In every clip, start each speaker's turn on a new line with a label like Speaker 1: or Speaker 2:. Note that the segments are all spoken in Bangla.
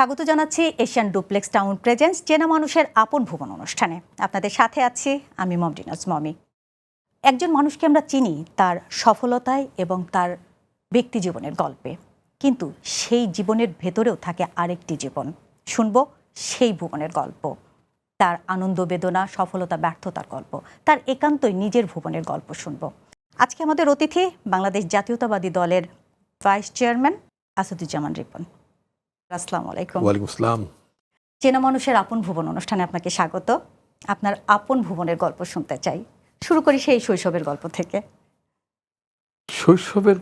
Speaker 1: স্বাগত জানাচ্ছি এশিয়ান ডুপ্লেক্স টাউন প্রেজেন্স চেনা মানুষের আপন ভুবন অনুষ্ঠানে। আপনাদের সাথে আছি আমি মমডিনাজ মমি। একজন মানুষকে আমরা চিনি তার সফলতায় এবং তার ব্যক্তি জীবনের গল্পে, কিন্তু সেই জীবনের ভেতরেও থাকে আরেকটি জীবন। শুনবো সেই ভুবনের গল্প, তার আনন্দ বেদনা, সফলতা ব্যর্থতার গল্প, তার একান্তই নিজের ভুবনের গল্প শুনবো। আজকে আমাদের অতিথি বাংলাদেশ জাতীয়তাবাদী দলের ভাইস চেয়ারম্যান আসাদুজ্জামান রিপন। আসসালামু আলাইকুম।
Speaker 2: ওয়ালাইকুম আসসালাম।
Speaker 1: চেনা মানুষের আপন ভুবন অনুষ্ঠানে আপনাকে স্বাগত। আপনার আপন ভুবনের গল্প শুনতে চাই। শুরু করি সেই শৈশবের গল্প থেকে।
Speaker 2: শৈশবের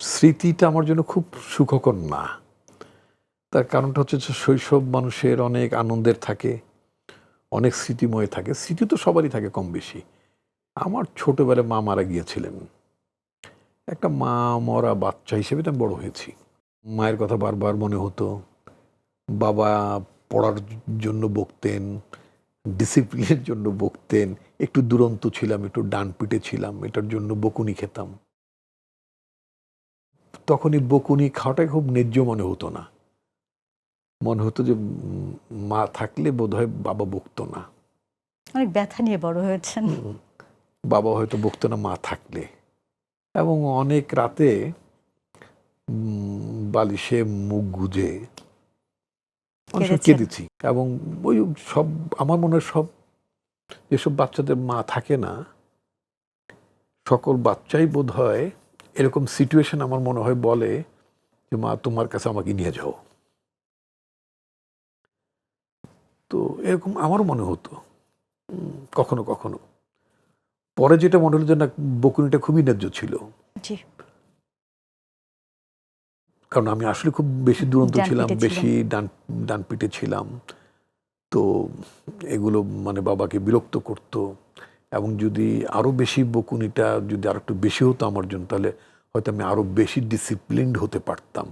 Speaker 2: স্মৃতিটা আমার জন্য খুব সুখকর না। তার কারণটা হচ্ছে যে শৈশব মানুষের অনেক আনন্দের থাকে, অনেক স্মৃতিময় থাকে। স্মৃতি তো সবারই থাকে কম বেশি। আমার ছোটবেলায় মা মারা গিয়েছিলেন। একটা মা মরা বাচ্চা হিসেবে তো আমি বড় হয়েছি। মায়ের কথা বারবার মনে হতো। বাবা পড়ার জন্য বকতেন, ডিসিপ্লিনের জন্য বকতেন। একটু দুরন্ত ছিলাম, একটু ডান পিটে ছিলাম, এটার জন্য বকুনি খেতাম। তখনই বকুনি খাওয়াটাই খুব ন্যায্য মনে হতো না। মনে হতো যে মা থাকলে বোধহয় বাবা বকতো না।
Speaker 1: অনেক ব্যথা নিয়ে বড় হয়েছেন।
Speaker 2: বাবা হয়তো বকতো না মা থাকলে। এবং অনেক রাতে বালিশে মুখ গুজে কেঁদেছি। এবং ওই সব আমার মনে হয় সব যেসব বাচ্চাদের মা থাকে না, সকল বাচ্চাই বোধহয় এরকম সিচুয়েশন আমার মনে হয় বলে যে মা তোমার কাছে আমাকে নিয়ে যাও। তো এরকম আমারও মনে হতো কখনো কখনো। পরে যেটা মনে হলো যে না, বকুনিটা খুবই ন্যায্য ছিল। কারণ আমি আসলে খুব বেশি দুরন্ত ছিলাম, বেশি ডান পিটে ছিলাম। তো এগুলো মানে বাবাকে বিরক্ত করতো। এবং যদি আরও বেশি বকুনিটা যদি আর একটু বেশি হতো আমার জন্য, তাহলে হয়তো আমি আরও বেশি ডিসিপ্লিনড হতে পারতাম।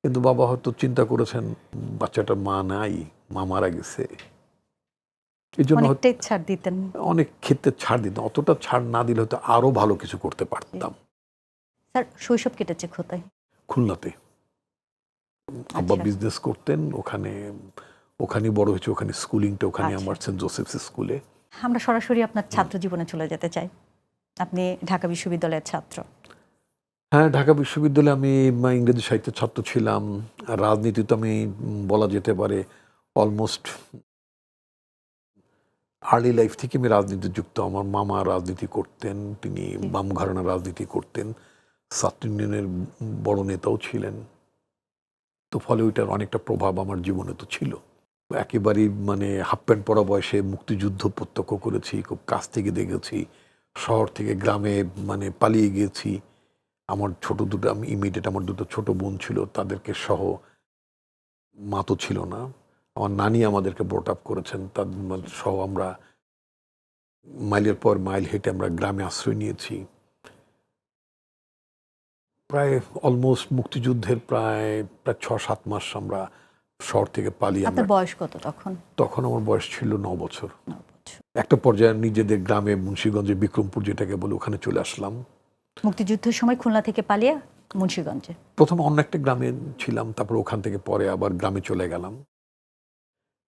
Speaker 2: কিন্তু বাবা হয়তো চিন্তা করেছেন বাচ্চাটার মা নাই, মা মারা গেছে, এই জন্য
Speaker 1: ছাড় দিতেন,
Speaker 2: অনেক ক্ষেত্রে ছাড় দিতেন। অতটা ছাড় না দিলে হয়তো আরো ভালো কিছু করতে পারতাম।
Speaker 1: স্যার শৈশব কেটেছে কোথায়?
Speaker 2: খুলনাতে। আব্বা বিজনেস করতেন, ওখানে বড় হয়েছে, ওখানে স্কুলিংটা ওখানে আমার সেন্ট জোসেফস স্কুলে।
Speaker 1: আমরা সরাসরি আপনার ছাত্র জীবনে চলে যেতে চাই। আপনি ঢাকা বিশ্ববিদ্যালয়ের ছাত্র।
Speaker 2: হ্যাঁ, ঢাকা বিশ্ববিদ্যালয়ে আমি ইংরেজি সাহিত্যের ছাত্র ছিলাম। রাজনীতি তো আমি বলা যেতে পারে অলমোস্ট আর্লি লাইফ থেকে আমি রাজনীতি যুক্ত। আমার মামা রাজনীতি করতেন, তিনি বাম ঘরানার রাজনীতি করতেন, ছাত্র ইউনিয়নের বড় নেতাও ছিলেন। তো ফলে ওইটার অনেকটা প্রভাব আমার জীবনে তো ছিল। একেবারেই মানে হাফ প্যান্ট পরা বয়সে মুক্তিযুদ্ধ প্রত্যক্ষ করেছি, খুব কাছ থেকে দেখেছি। শহর থেকে গ্রামে মানে পালিয়ে গিয়েছি। আমার আমি ইমিডিয়েট আমার দুটো ছোট বোন ছিল, তাদেরকে সহ। মা তো ছিল না, আমার নানি আমাদেরকে ব্রট আপ করেছেন, তার সহ আমরা মাইলের পর মাইল হেঁটে আমরা গ্রামে আশ্রয় নিয়েছি। প্রায় অলমোস্ট মুক্তিযুদ্ধের প্রায় 6-7 মাস আমরা শহর থেকে পালিয়ে।
Speaker 1: আপনার বয়স কত তখন?
Speaker 2: তখন আমার বয়স ছিল 9 বছর। একটা পর্যায়ে নিজেদের গ্রামে মুন্সিগঞ্জে বিক্রমপুর যেটাকে বলে, ওখানে চলে আসলাম।
Speaker 1: মুক্তিযুদ্ধের সময় খুলনা থেকে পালিয়ে মুন্সিগঞ্জে
Speaker 2: প্রথম অন্য একটা গ্রামে ছিলাম, তারপর ওখান থেকে পরে আবার গ্রামে চলে গেলাম।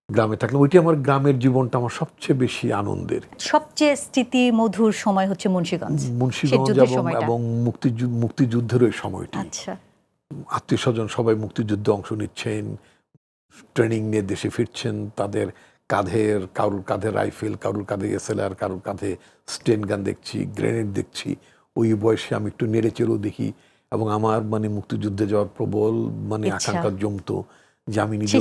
Speaker 2: গ্রামে থাকলাম, ওইটি আমার গ্রামের জীবনটা আমার সবচেয়ে বেশি আনন্দের।
Speaker 1: সবচেয়ে স্মৃতি মধুর সময় হচ্ছে মুন্সিগঞ্জ
Speaker 2: এবং মুক্তিযুদ্ধের ওই সময়টি। আত্মীয় স্বজন সবাই মুক্তিযুদ্ধে অংশ নিচ্ছেন, ট্রেনিং নিয়ে দেশে ফিরছেন। তাদের কারুর কাঁধে রাইফেল, কারুর কাঁধে SLR, কারুর কাঁধে স্টেন গান দেখছি, গ্রেনেড দেখছি। ওই বয়সে আমি একটু নেড়ে চেড়েও দেখি, এবং আমার মানে মুক্তিযুদ্ধে যাওয়ার প্রবল মানে আকাঙ্ক্ষা জমতো যে আমি নিজে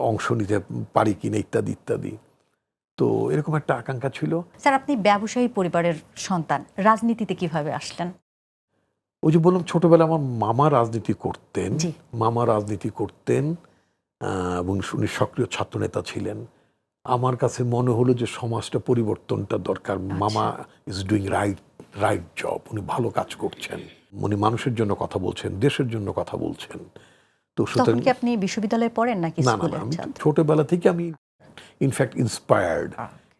Speaker 2: অংশ নিতে পারি কিনা, ইত্যাদি ইত্যাদি। তো এরকম একটা আকাঙ্ক্ষা ছিল।
Speaker 1: স্যার, আপনি ব্যবসায়ী পরিবারের সন্তান, রাজনীতিতে কিভাবে আসলেন?
Speaker 2: ওই যে বললাম, ছোটবেলা আমার মামা রাজনীতি করতেন এবং উনি সক্রিয় ছাত্রনেতা ছিলেন। আমার কাছে মনে হলো যে সমাজটা পরিবর্তনটা দরকার। মামা ইজ ডুইং রাইট জব, উনি ভালো কাজ করছেন, উনি মানুষের জন্য কথা বলছেন, দেশের জন্য কথা বলছেন। তো
Speaker 1: সুতরাং কি আপনি বিশ্ববিদ্যালয়ে পড়েন নাকি স্কুলে?
Speaker 2: আমি ছোটবেলা থেকে আমি ইনফ্যাক্ট ইন্সপায়ার্ড।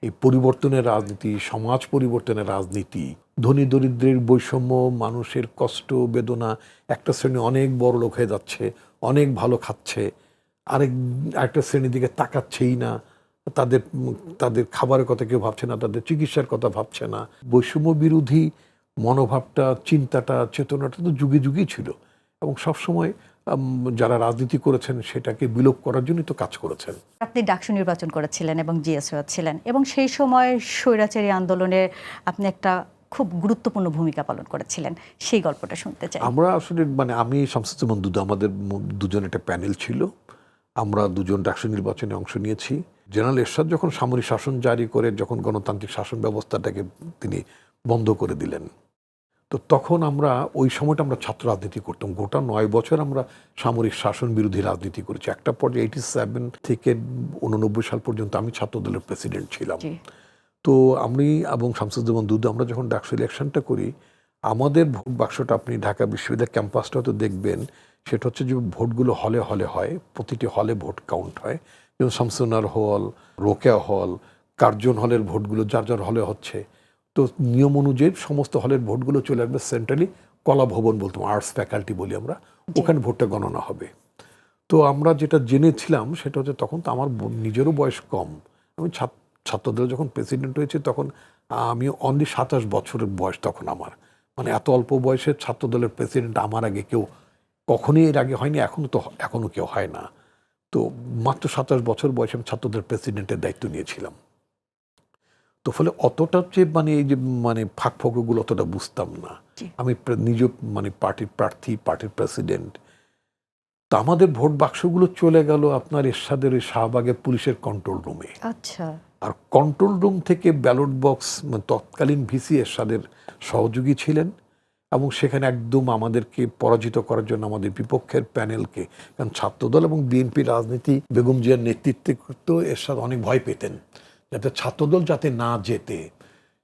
Speaker 2: এই পরিবর্তনের রাজনীতি, সমাজ পরিবর্তনের রাজনীতি, ধনী দরিদ্রের বৈষম্য, মানুষের কষ্ট বেদনা, একটা শ্রেণী অনেক বড় লোক হয়ে যাচ্ছে, অনেক ভালো খাচ্ছে, আরেকটা শ্রেণীর দিকে তাকাচ্ছেই না, তাদের তাদের খাবারের কথা কেউ ভাবছে না, তাদের চিকিৎসার কথা ভাবছে না। বৈষম্য বিরোধী মনোভাবটা, চিন্তাটা, চেতনাটা তো যুগে যুগেই ছিল এবং সবসময় যারা রাজনীতি করেছেন সেটাকে বিলোপ করার জন্যই তো কাজ করেছেন।
Speaker 1: আপনি ডাকসু নির্বাচন করেছিলেন এবং জিএসও ছিলেন, এবং সেই সময় স্বৈরাচারী আন্দোলনে আপনি একটা খুব গুরুত্বপূর্ণ ভূমিকা পালন করেছিলেন, সেই গল্পটা শুনতে চাই।
Speaker 2: আমরা আসলে আমি শামসুজ্জামান দুদু, আমাদের দুজন একটা প্যানেল ছিল, আমরা দুজন ডাকসু নির্বাচনে অংশ নিয়েছি। জেনারেল এরশাদ যখন সামরিক শাসন জারি করে, যখন গণতান্ত্রিক শাসন ব্যবস্থাটাকে তিনি বন্ধ করে দিলেন, তো তখন আমরা ওই সময়টা আমরা ছাত্র রাজনীতি করতাম। গোটা 9 বছর আমরা সামরিক শাসন বিরোধী রাজনীতি করেছি। একটা পর্যায়ে 87 থেকে 89 সাল পর্যন্ত আমি ছাত্র দলের প্রেসিডেন্ট ছিলাম। তো আমি এবং শামসুজ্জামান দুদু আমরা যখন ডাকসু ইলেকশনটা করি, আমাদের ভোট বাক্সটা, আপনি ঢাকা বিশ্ববিদ্যালয়ের ক্যাম্পাসটা হয়তো দেখবেন, সেটা হচ্ছে যে ভোটগুলো হলে হলে হয়, প্রতিটি হলে ভোট কাউন্ট হয়। যেমন শামসুনার হল, রোকেয়া হল, কার্জন হলের ভোটগুলো যার যার হলে হচ্ছে। তো নিয়ম অনুযায়ী সমস্ত হলের ভোটগুলো চলে আসবে সেন্ট্রালি, কলা ভবন বলতাম, আর্টস ফ্যাকাল্টি বলি আমরা, ওখানে ভোটটা গণনা হবে। তো আমরা যেটা জেনেছিলাম সেটা হচ্ছে, তখন তো আমার নিজেরও বয়স কম, আমি ছাত্রদল যখন প্রেসিডেন্ট হয়েছে তখন আমি অনলি 27 বছরের বয়স তখন আমার, মানে এত অল্প বয়সে ছাত্রদলের প্রেসিডেন্ট আমার আগে কেউ কখনোই এর আগে হয়নি, এখনো কেউ হয় না। তো মাত্র 27 বছর বয়সে আমি ছাত্রদলের প্রেসিডেন্টের দায়িত্ব নিয়েছিলাম। তো ফলে অতটা যে এই যে ফাঁক ফোকরগুলো অতটা বুঝতাম না। আমি নিজ পার্টির প্রার্থী, পার্টির প্রেসিডেন্ট। তো আমাদের ভোট বাক্সগুলো চলে গেল আপনার এরশাদের ওই শাহবাগে পুলিশের কন্ট্রোল রুমে।
Speaker 1: আচ্ছা।
Speaker 2: আর কন্ট্রোল রুম থেকে ব্যালট বক্স, তৎকালীন ভিসি এরশাদের সহযোগী ছিলেন এবং সেখানে একদম আমাদেরকে পরাজিত করার জন্য আমাদের বিপক্ষের প্যানেলকে, কারণ ছাত্রদল এবং বিএনপি রাজনীতি বেগম জিয়ার নেতৃত্বে করতো, এরশাদ অনেক ভয় পেতেন যাতে ছাত্রদল যাতে না যেতে,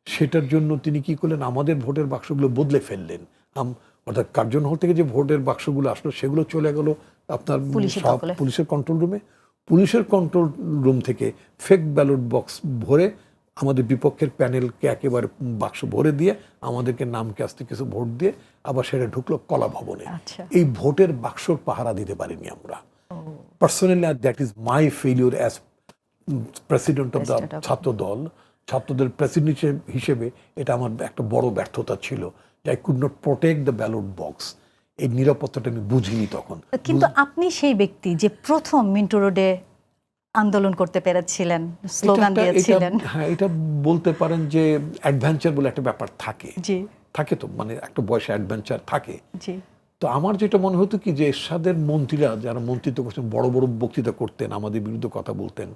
Speaker 2: সেটার জন্য তিনি কি করলেন, আমাদের ভোটের বাক্সগুলো বদলে ফেললেন। অর্থাৎ কার্জন হল থেকে যে ভোটের বাক্সগুলো আসলো সেগুলো চলে গেল আপনার পুলিশের কন্ট্রোল রুমে। পুলিশের কন্ট্রোল রুম থেকে ফেক ব্যালট বক্স ভরে আমাদের বিপক্ষের প্যানেলকে একেবারে বাক্স ভরে দিয়ে আমাদেরকে নামকে আসতে কিছু ভোট দিয়ে আবার সেটা ঢুকলো কলা ভবনে। এই ভোটের বাক্সর পাহারা দিতে পারিনি আমরা। Personally that is my failure as president of the Chhatradal president হিসেবে এটা আমার একটা বড় ব্যর্থতা ছিল। I could not protect the ballot box. এই নিরাপত্তাটা আমি বুঝিনি তখন।
Speaker 1: কিন্তু আপনি সেই ব্যক্তি যে প্রথম মিন্টু রোডে আন্দোলন করতে পেরেছিলেন, স্লোগান দিয়েছিলেন।
Speaker 2: হ্যাঁ, এটা বলতে পারেন যে অ্যাডভেঞ্চার বলে একটা ব্যাপার থাকে। থাকে তো, একটা বয়সে অ্যাডভেঞ্চার থাকে। তো আমার যেটা মনে হতো কি, যে এরশাদের মন্ত্রীরা যারা মন্ত্রিত্ব করছেন, বড় বড় বক্তৃতা করতেন, আমাদের বিরুদ্ধে কথা বলতেন,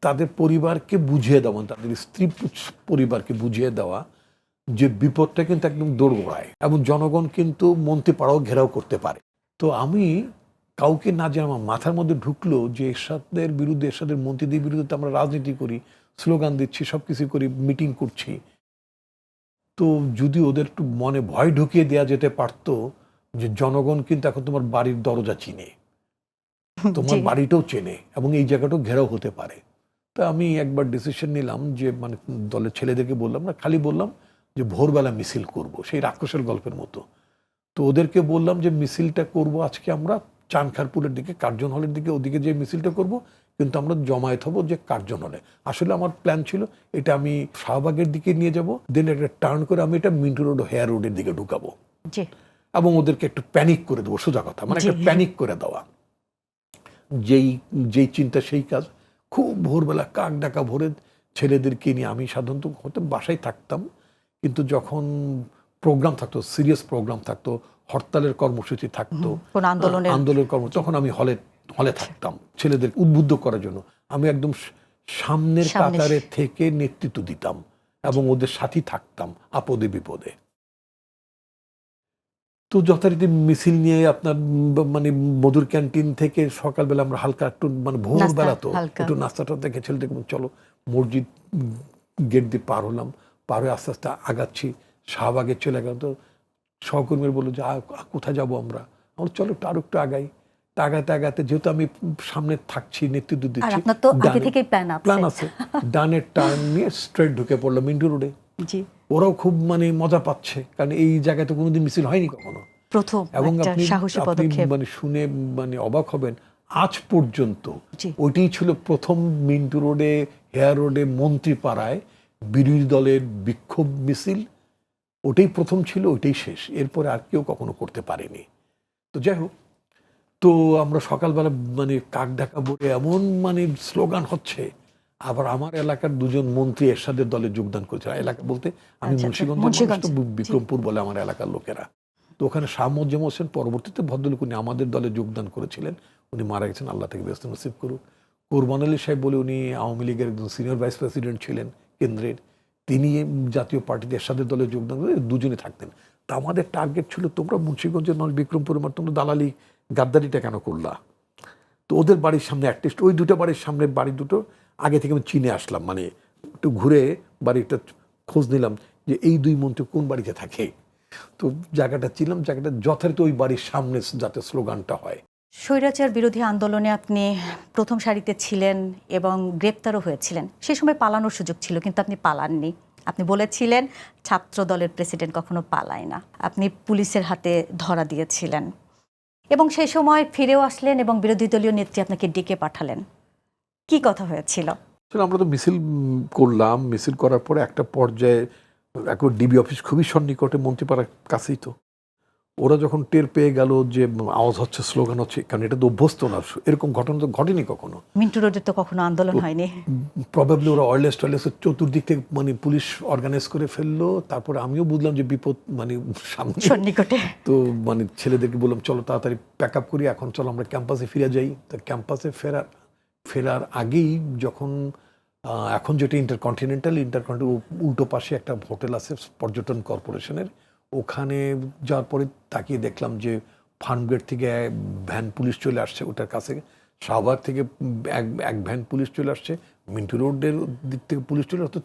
Speaker 2: তাদের পরিবারকে বুঝিয়ে দেওয়া, তাদের স্ত্রী পরিবারকে বুঝিয়ে দেওয়া যে বিপদটা কিন্তু একদম দোরগোড়ায় এবং জনগণ কিন্তু মন্ত্রী পাড়াও ঘেরাও করতে পারে। তো আমি কাউকে না যে আমার মাথার মধ্যে ঢুকলো যে এরশাদের বিরুদ্ধে, এরশাদের মন্ত্রীদের বিরুদ্ধে আমরা রাজনীতি করি, স্লোগান দিচ্ছি, সব কিছু করি, মিটিং করছি। তো যদি ওদের একটু মনে ভয় ঢুকিয়ে দেওয়া যেতে পারতো যে জনগণ কিন্তু এখন তোমার বাড়ির দরজা চিনে, তোমার বাড়িটাও চেনে এবং এই জায়গাটাও ঘেরাও হতে পারে। তো আমি একবার ডিসিশন নিলাম যে দলের ছেলেদেরকে বললাম না, খালি বললাম যে ভোরবেলা মিছিল করব, সেই রাক্ষসের গল্পের মতো। তো ওদেরকে বললাম যে মিছিলটা করব আজকে আমরা চানখারপুলের দিকে, কার্জন হলের দিকে, ওদিকে যে মিছিলটা করব, কিন্তু আমরা জমায়েত হব যে কার্জন হলে। আসলে আমার প্ল্যান ছিল এটা আমি শাহবাগের দিকে নিয়ে যাব, দেন একটা টার্ন করে আমি এটা মিন্টু রোড, হেয়ার রোডের দিকে ঢুকাবো এবং ওদেরকে একটু প্যানিক করে দেবো, সোজা কথা, একটা প্যানিক করে দেওয়া। যেই চিন্তা সেই কাজ। খুব ভোরবেলা কাক ডাকা ভোরে ছেলেদেরকে নিয়ে, আমি সাধারণত হয়তো বাসায় থাকতাম, কিন্তু যখন প্রোগ্রাম থাকতো, সিরিয়াস প্রোগ্রাম থাকতো, হরতালের কর্মসূচি থাকতো, আন্দোলনের কর্মসূচি, তখন আমি হলে থাকতাম ছেলেদের উদ্বুদ্ধ করার জন্য। আমি একদম সামনের কাতারে থেকে নেতৃত্ব দিতাম এবং ওদের সাথী থাকতাম আপদে বিপদে। তো যথারীতি মিছিল নিয়ে আপনার মধুর ক্যান্টিন থেকে সকালবেলা আমরা হালকা একটু ভোরবেলা তো একটু নাস্তাটা দেখে ছেলেদের চলো মসজিদ গেট দিয়ে পার হলাম, পার হয়ে আস্তে আস্তে আগাচ্ছি, শাহবাগে চলে গেল। তো সহকর্মীরা বললো যে কোথায় যাবো আমরা চলো আরো একটু আগাই। আগাতে আগাতে যেহেতু আমি সামনে থাকছি, নেতৃত্ব দিচ্ছি, প্ল্যান আছে, ডানের টার্ন নিয়ে স্ট্রেট ঢুকে পড়লাম মিন্টু রোডে। ওরাও খুব মজা পাচ্ছে, কারণ এই জায়গায় তো কোনোদিন মিছিল হয়নি কখনো, এবং আপনি শুনে অবাক হবেন, আজ পর্যন্ত
Speaker 1: জি।
Speaker 2: ওইটাই ছিল প্রথম মিন্টু রোডে, হেয়ার রোডে, মন্ত্রীপাড়ায় বিরোধী দলের বিক্ষোভ মিছিল। ওটাই প্রথম ছিল, ওইটাই শেষ। এরপরে আর কেউ কখনো করতে পারেনি। তো যাই হোক, তো আমরা সকালবেলা মানে কাক ডাকা বলে এমন মানে স্লোগান হচ্ছে। আবার আমার এলাকার দুজন মন্ত্রী এরশাদের দলে যোগদান করেছে। এলাকা বলতে আমি
Speaker 1: আচ্ছা,
Speaker 2: মুন্সিগঞ্জের মানুষ,
Speaker 1: মুন্সিগঞ্জ।
Speaker 2: তো
Speaker 1: জি।
Speaker 2: বিক্রমপুর বলে আমার এলাকার লোকেরা। তো ওখানে শাহ মোজ্জেম হোসেন, পরবর্তীতে ভদ্রলোক, উনি আমাদের দলে যোগদান করেছিলেন। উনি মারা গেছেন, আল্লাহ থেকে ব্যস্ত নসিব করুক। কোরবান আলী সাহেব বলে, উনি আওয়ামী লীগের একজন সিনিয়র ভাইস প্রেসিডেন্ট ছিলেন কেন্দ্রের। তিনি জাতীয় পার্টিতে এরশাদের দলে যোগদান করে, দুজনে থাকতেন। তা আমাদের টার্গেট ছিল, তোমরা মুন্সিগঞ্জের মানুষ, বিক্রমপুরের মানুষ, তোমরা দালালি গাদ্দারিটা কেন করলা? তো ওদের বাড়ির সামনে অ্যাটলিস্ট ওই দুটো বাড়ির সামনে, বাড়ি দুটো আগে থেকে আমি চিনে আসলাম, মানে একটু ঘুরে বাড়িটা খোঁজ নিলাম যে এই দুই মন্ত্রী কোন বাড়িতে থাকে। তো জায়গাটা চিনলাম, জায়গাটা যথারীতি ওই বাড়ির সামনে যাতে স্লোগানটা হয়।
Speaker 1: স্বৈরাচার বিরোধী আন্দোলনে আপনি প্রথম সারিতে ছিলেন এবং গ্রেপ্তারও হয়েছিলেন। সে সময় পালানোর সুযোগ ছিল, কিন্তু আপনি পালাননি। আপনি বলেছিলেন ছাত্র দলের প্রেসিডেন্ট কখনো পালায় না। আপনি পুলিশের হাতে ধরা দিয়েছিলেন এবং সেই সময় ফিরেও আসলেন এবং বিরোধী দলীয় নেত্রী আপনাকে ডেকে পাঠালেন। কি কথা হয়েছিল?
Speaker 2: আসলে আমরা তো মিছিল করলাম, মিছিল করার পরে একটা পর্যায়ে একবার ডিবি অফিস খুবই সন্নিকটে, মন্ত্রীপাড়ার কাছেই। তো ওরা যখন টের পেয়ে গেল যে আওয়াজ হচ্ছে, স্লোগান হচ্ছে, কারণ এটা তো অভ্যস্ত না, এরকম ঘটনা তো ঘটেনি কখনো।
Speaker 1: মিন্টু রোডে তো কখনো আন্দোলন হয়নি।
Speaker 2: প্রবাবলি ওরা ওয়্যারলেস টয়লেসের চতুর্দিক থেকে মানে পুলিশ অর্গানাইজ করে ফেললো। তারপরে আমিও বুঝলাম যে বিপদ মানে সামনে
Speaker 1: সন্নিকটে।
Speaker 2: তো মানে ছেলেদেরকে বললাম, চলো তাড়াতাড়ি প্যাক আপ করি, এখন চলো আমরা ক্যাম্পাসে ফিরে যাই। তো ক্যাম্পাসে ফেরার আগেই যখন এখন যেটা ইন্টারকন্টিনেন্টাল উল্টো পাশে একটা হোটেল আছে পর্যটন কর্পোরেশনের, ওখানে যাওয়ার পরে তাকিয়ে দেখলাম যে ফার্মগেট থেকে ভ্যান পুলিশ চলে আসছে ওটার কাছে, শাহবাগ থেকে এক ভ্যান পুলিশ চলে আসছে, মিন্টু রোডের দিক থেকে পুলিশ চলে আসছে।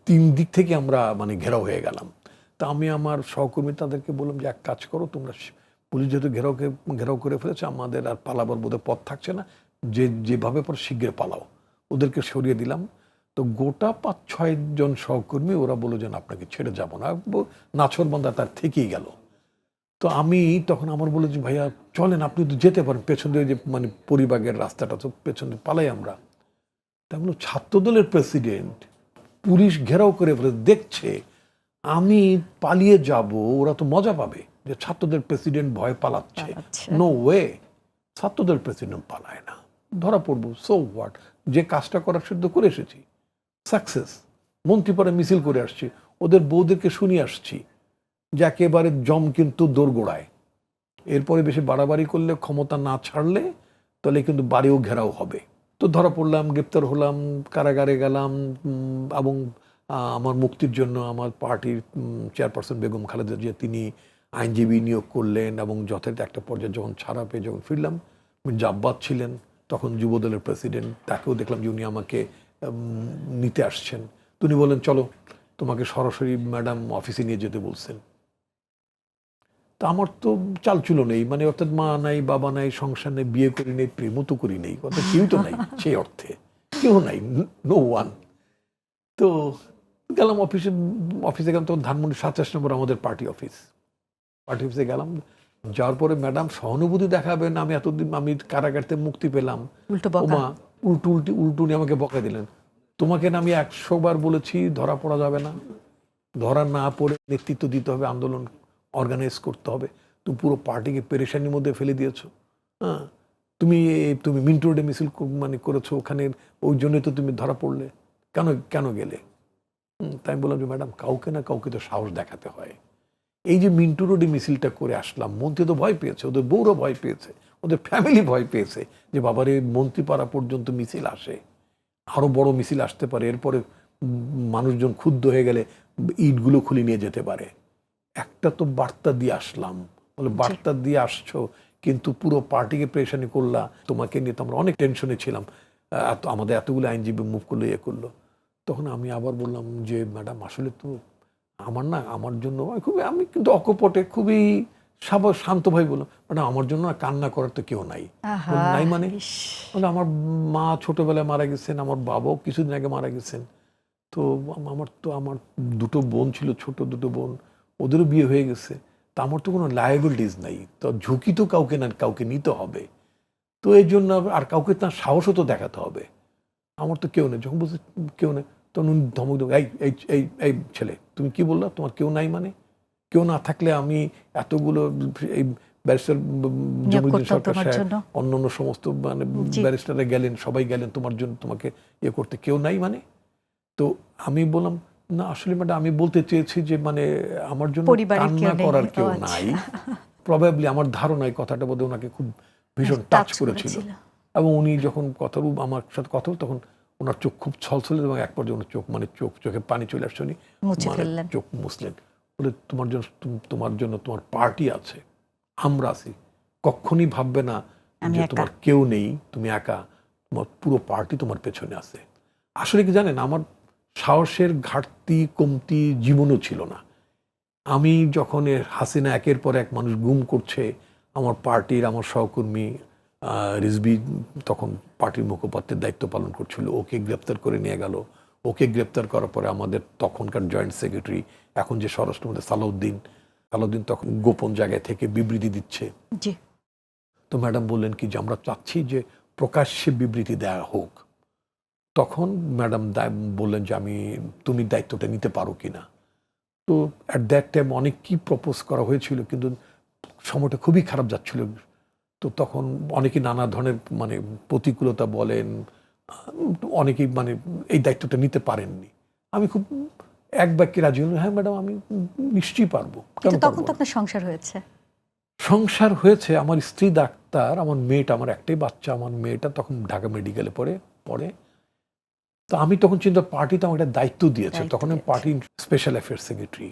Speaker 2: তিন দিক থেকে আমরা মানে ঘেরাও হয়ে গেলাম। তা আমি আমার সহকর্মী তাদেরকে বললাম যে এক কাজ করো তোমরা, পুলিশ যেহেতু ঘেরাও করে ফেলেছে, আমাদের আর পালাবার বোধহয় পথ থাকছে না, যেভাবে পর শীঘ্র পালাও। ওদেরকে সরিয়ে দিলাম। তো গোটা 5-6 জন সহকর্মী ওরা বললো যে আপনাকে ছেড়ে যাব না, নাছোড়বান্দা তার থেকেই গেল। তো আমি তখন আমার বলে যে ভাইয়া চলেন, আপনি তো যেতে পারেন পেছন দিয়ে, যে মানে পরিবাগের রাস্তাটা, তো পেছনে পালাই আমরা। তাই বললো ছাত্রদলের প্রেসিডেন্ট পুলিশ ঘেরাও করে ফেলে দেখছে আমি পালিয়ে যাব, ওরা তো মজা পাবে যে ছাত্রদের প্রেসিডেন্ট ভয় পালাচ্ছে। নো ওয়ে, ছাত্রদের প্রেসিডেন্ট পালায় না, ধরা পড়বো, সো হোয়াট, যে কাজটা করার সিদ্ধ করে এসেছি, সাকসেস। মন্ত্রীপাড়া মিছিল করে আসছি, ওদের বউদেরকে শুনিয়ে আসছি যে একেবারে জম কিন্তু দোরগোড়ায়। এরপরে বেশি বাড়াবাড়ি করলে, ক্ষমতা না ছাড়লে, তাহলে কিন্তু বাড়িও ঘেরাও হবে। তো ধরা পড়লাম, গ্রেপ্তার হলাম, কারাগারে গেলাম। এবং আমার মুক্তির জন্য আমার পার্টির চেয়ারপারসন বেগম খালেদা জিয়া তিনি আইনজীবী নিয়োগ করলেন, এবং যথারীতি একটা পর্যায়ে যখন ছাড়া পেয়ে যখন ফিরলাম, জাব্বাদ ছিলেন তখন যুবদলের প্রেসিডেন্ট, তাকেও দেখলাম যে উনি আমাকে নিতে আসছেন। তিনি বললেন চলো, তোমাকে সরাসরি ম্যাডাম অফিসে নিয়ে যেতে বলছেন। তা আমার তো চালচুলো নেই, মানে অর্থাৎ মা নাই, বাবা নাই, সংসার নেই, বিয়ে করি নেই, প্রেমও তো করি নেই, অর্থাৎ কেউ তো নাই, সেই অর্থে কেউ নাই, নো ওয়ান। তো গেলাম অফিসে গেলাম, তখন ধানমন্ডি 27 নম্বর আমাদের পার্টি অফিসে গেলাম। যাওয়ার পরে ম্যাডাম সহানুভূতি দেখাবেন, আমি এতদিন আমি কারাগার থেকে মুক্তি পেলাম, ওমা উল্টু উনি আমাকে বকা দিলেন, তোমাকে না আমি 100 বার বলেছি ধরা পড়া যাবে না, ধরা না পড়ে নেতৃত্ব দিতে হবে, আন্দোলন অর্গানাইজ করতে হবে, তুমি পুরো পার্টিকে পেরেশানির মধ্যে ফেলে দিয়েছো। হ্যাঁ, তুমি মিন্টু রোডে মিছিল মানে করেছো, ওখানে ওই জন্যই তো তুমি ধরা পড়লে, কেন গেলে? তাই আমি বললাম যে ম্যাডাম কাউকে না কাউকে তো সাহস দেখাতে হয়। এই যে মিন্টু রোডে মিছিলটা করে আসলাম, মন্ত্রী তো ভয় পেয়েছে, ওদের বউরা ভয় পেয়েছে, ওদের ফ্যামিলি ভয় পেয়েছে যে বাবারে মন্ত্রীপাড়া পর্যন্ত মিছিল আসে, আরো বড় মিছিল আসতে পারে, এরপরে মানুষজন ক্ষুব্ধ হয়ে গেলে ইটগুলো খুলে নিয়ে যেতে পারে। একটা তো বার্তা দিয়ে আসলাম, বলে বার্তা দিয়ে আসছো কিন্তু পুরো পার্টিকে প্রেশানি করলা, তোমাকে নিয়ে তো আমরা অনেক টেনশনে ছিলাম, আমাদের এতগুলো আইনজীবী মুভ করলো, করলো। তখন আমি আবার বললাম যে ম্যাডাম আসলে তো আমার জন্য আমি কিন্তু অকপটে খুবই শান্তভাবে বললাম, ম্যাডাম আমার জন্য কান্না করার তো কেউ নাই। নাই মানে আমার মা ছোটবেলায় মারা গেছেন, আমার বাবাও কিছুদিন আগে মারা গেছেন। তো আমার 2 বোন ছিল, ছোট 2 বোন, ওদেরও বিয়ে হয়ে গেছে। তা আমার তো কোনো লায়াবিলিটিস নাই, তো ঝুঁকি তো কাউকে নিতে হবে। তো এই জন্য আর কাউকে তার সাহসও তো দেখাতে হবে। আমার তো কেউ নেই। যখন বলছে কেউ নেই, তখন উনি ধমক দেবো, এই এই এই এই ছেলে তুমি কি বললা, তোমার কেউ নাই মানে? কেউ না থাকলে আমি এতগুলো এই ব্যারিস্টার জমিরুদ্দিন সরকার সাহেব, অন্যান্য সমস্ত মানে ব্যারিস্টাররা গেলেন, সবাই গেলেন তোমার জন্য, তোমাকে ইয়ে করতে, কেউ নাই মানে? তো আমি বললাম, না আসলে ম্যাডাম আমি বলতে চেয়েছি যে মানে আমার জন্য কান্না করার কেউ নাই। প্রবাবলি আমার ধারণা এই কথাটা বোধহয় ওনাকে খুব ভীষণ টাচ করেছিল। এবং উনি যখন কথা আমার সাথে কথা বল, তখন ওনার চোখ খুব ছলছলে, এবং এক পর্যায়ে ওনার চোখ মানে চোখে পানি চলে আসছে, উনি চোখ মুছলেন, বলে তোমার জন্য তোমার পার্টি আছে, আমরা আছি, কখনই ভাববে না যে তোমার কেউ নেই, তুমি একা, তোমার পুরো পার্টি তোমার পেছনে আছে। আসলে কি জানেন, আমার সাহসের ঘাটতি কমতি জীবনও ছিল না। আমি যখন হাসিনা একের পর এক মানুষ গুম করছে, আমার পার্টির আমার সহকর্মী রিজভী তখন পার্টির মুখপাত্রের দায়িত্ব পালন করছিল, ওকে গ্রেপ্তার করে নিয়ে গেল। ওকে গ্রেপ্তার করার পরে আমাদের তখনকার জয়েন্ট সেক্রেটারি, এখন যে স্বরাষ্ট্রমন্ত্রী সালাউদ্দিন তখন গোপন জায়গায় থেকে বিবৃতি দিচ্ছে। তো ম্যাডাম বললেন কি যে আমরা চাচ্ছি যে প্রকাশ্যে বিবৃতি দেওয়া হোক। তখন ম্যাডাম বললেন যে তুমি দায়িত্বটা নিতে পারো কিনা। তো অ্যাট দ্যাট টাইম অনেক কি প্রপোজ করা হয়েছিল, কিন্তু সময়টা খুবই খারাপ যাচ্ছিল। তো তখন অনেকেই নানা ধরনের মানে প্রতিকূলতা বলেন, অনেকেই মানে এই দায়িত্বটা নিতে পারেননি। আমি খুব এক বাক্যে রাজি হলাম, হ্যাঁ ম্যাডাম আমি নিশ্চয়ই পারবো।
Speaker 1: তখন তো আপনার সংসার হয়েছে?
Speaker 2: সংসার হয়েছে, আমার স্ত্রী ডাক্তার, আমার মেয়েটা, আমার একটাই বাচ্চা, আমার মেয়েটা তখন ঢাকা মেডিকেলে পড়ে। তো আমি তখন চিন্তা, পার্টি তো আমার একটা দায়িত্ব দিয়েছে, তখন আমি পার্টি স্পেশাল অ্যাফেয়ার্স সেক্রেটারি।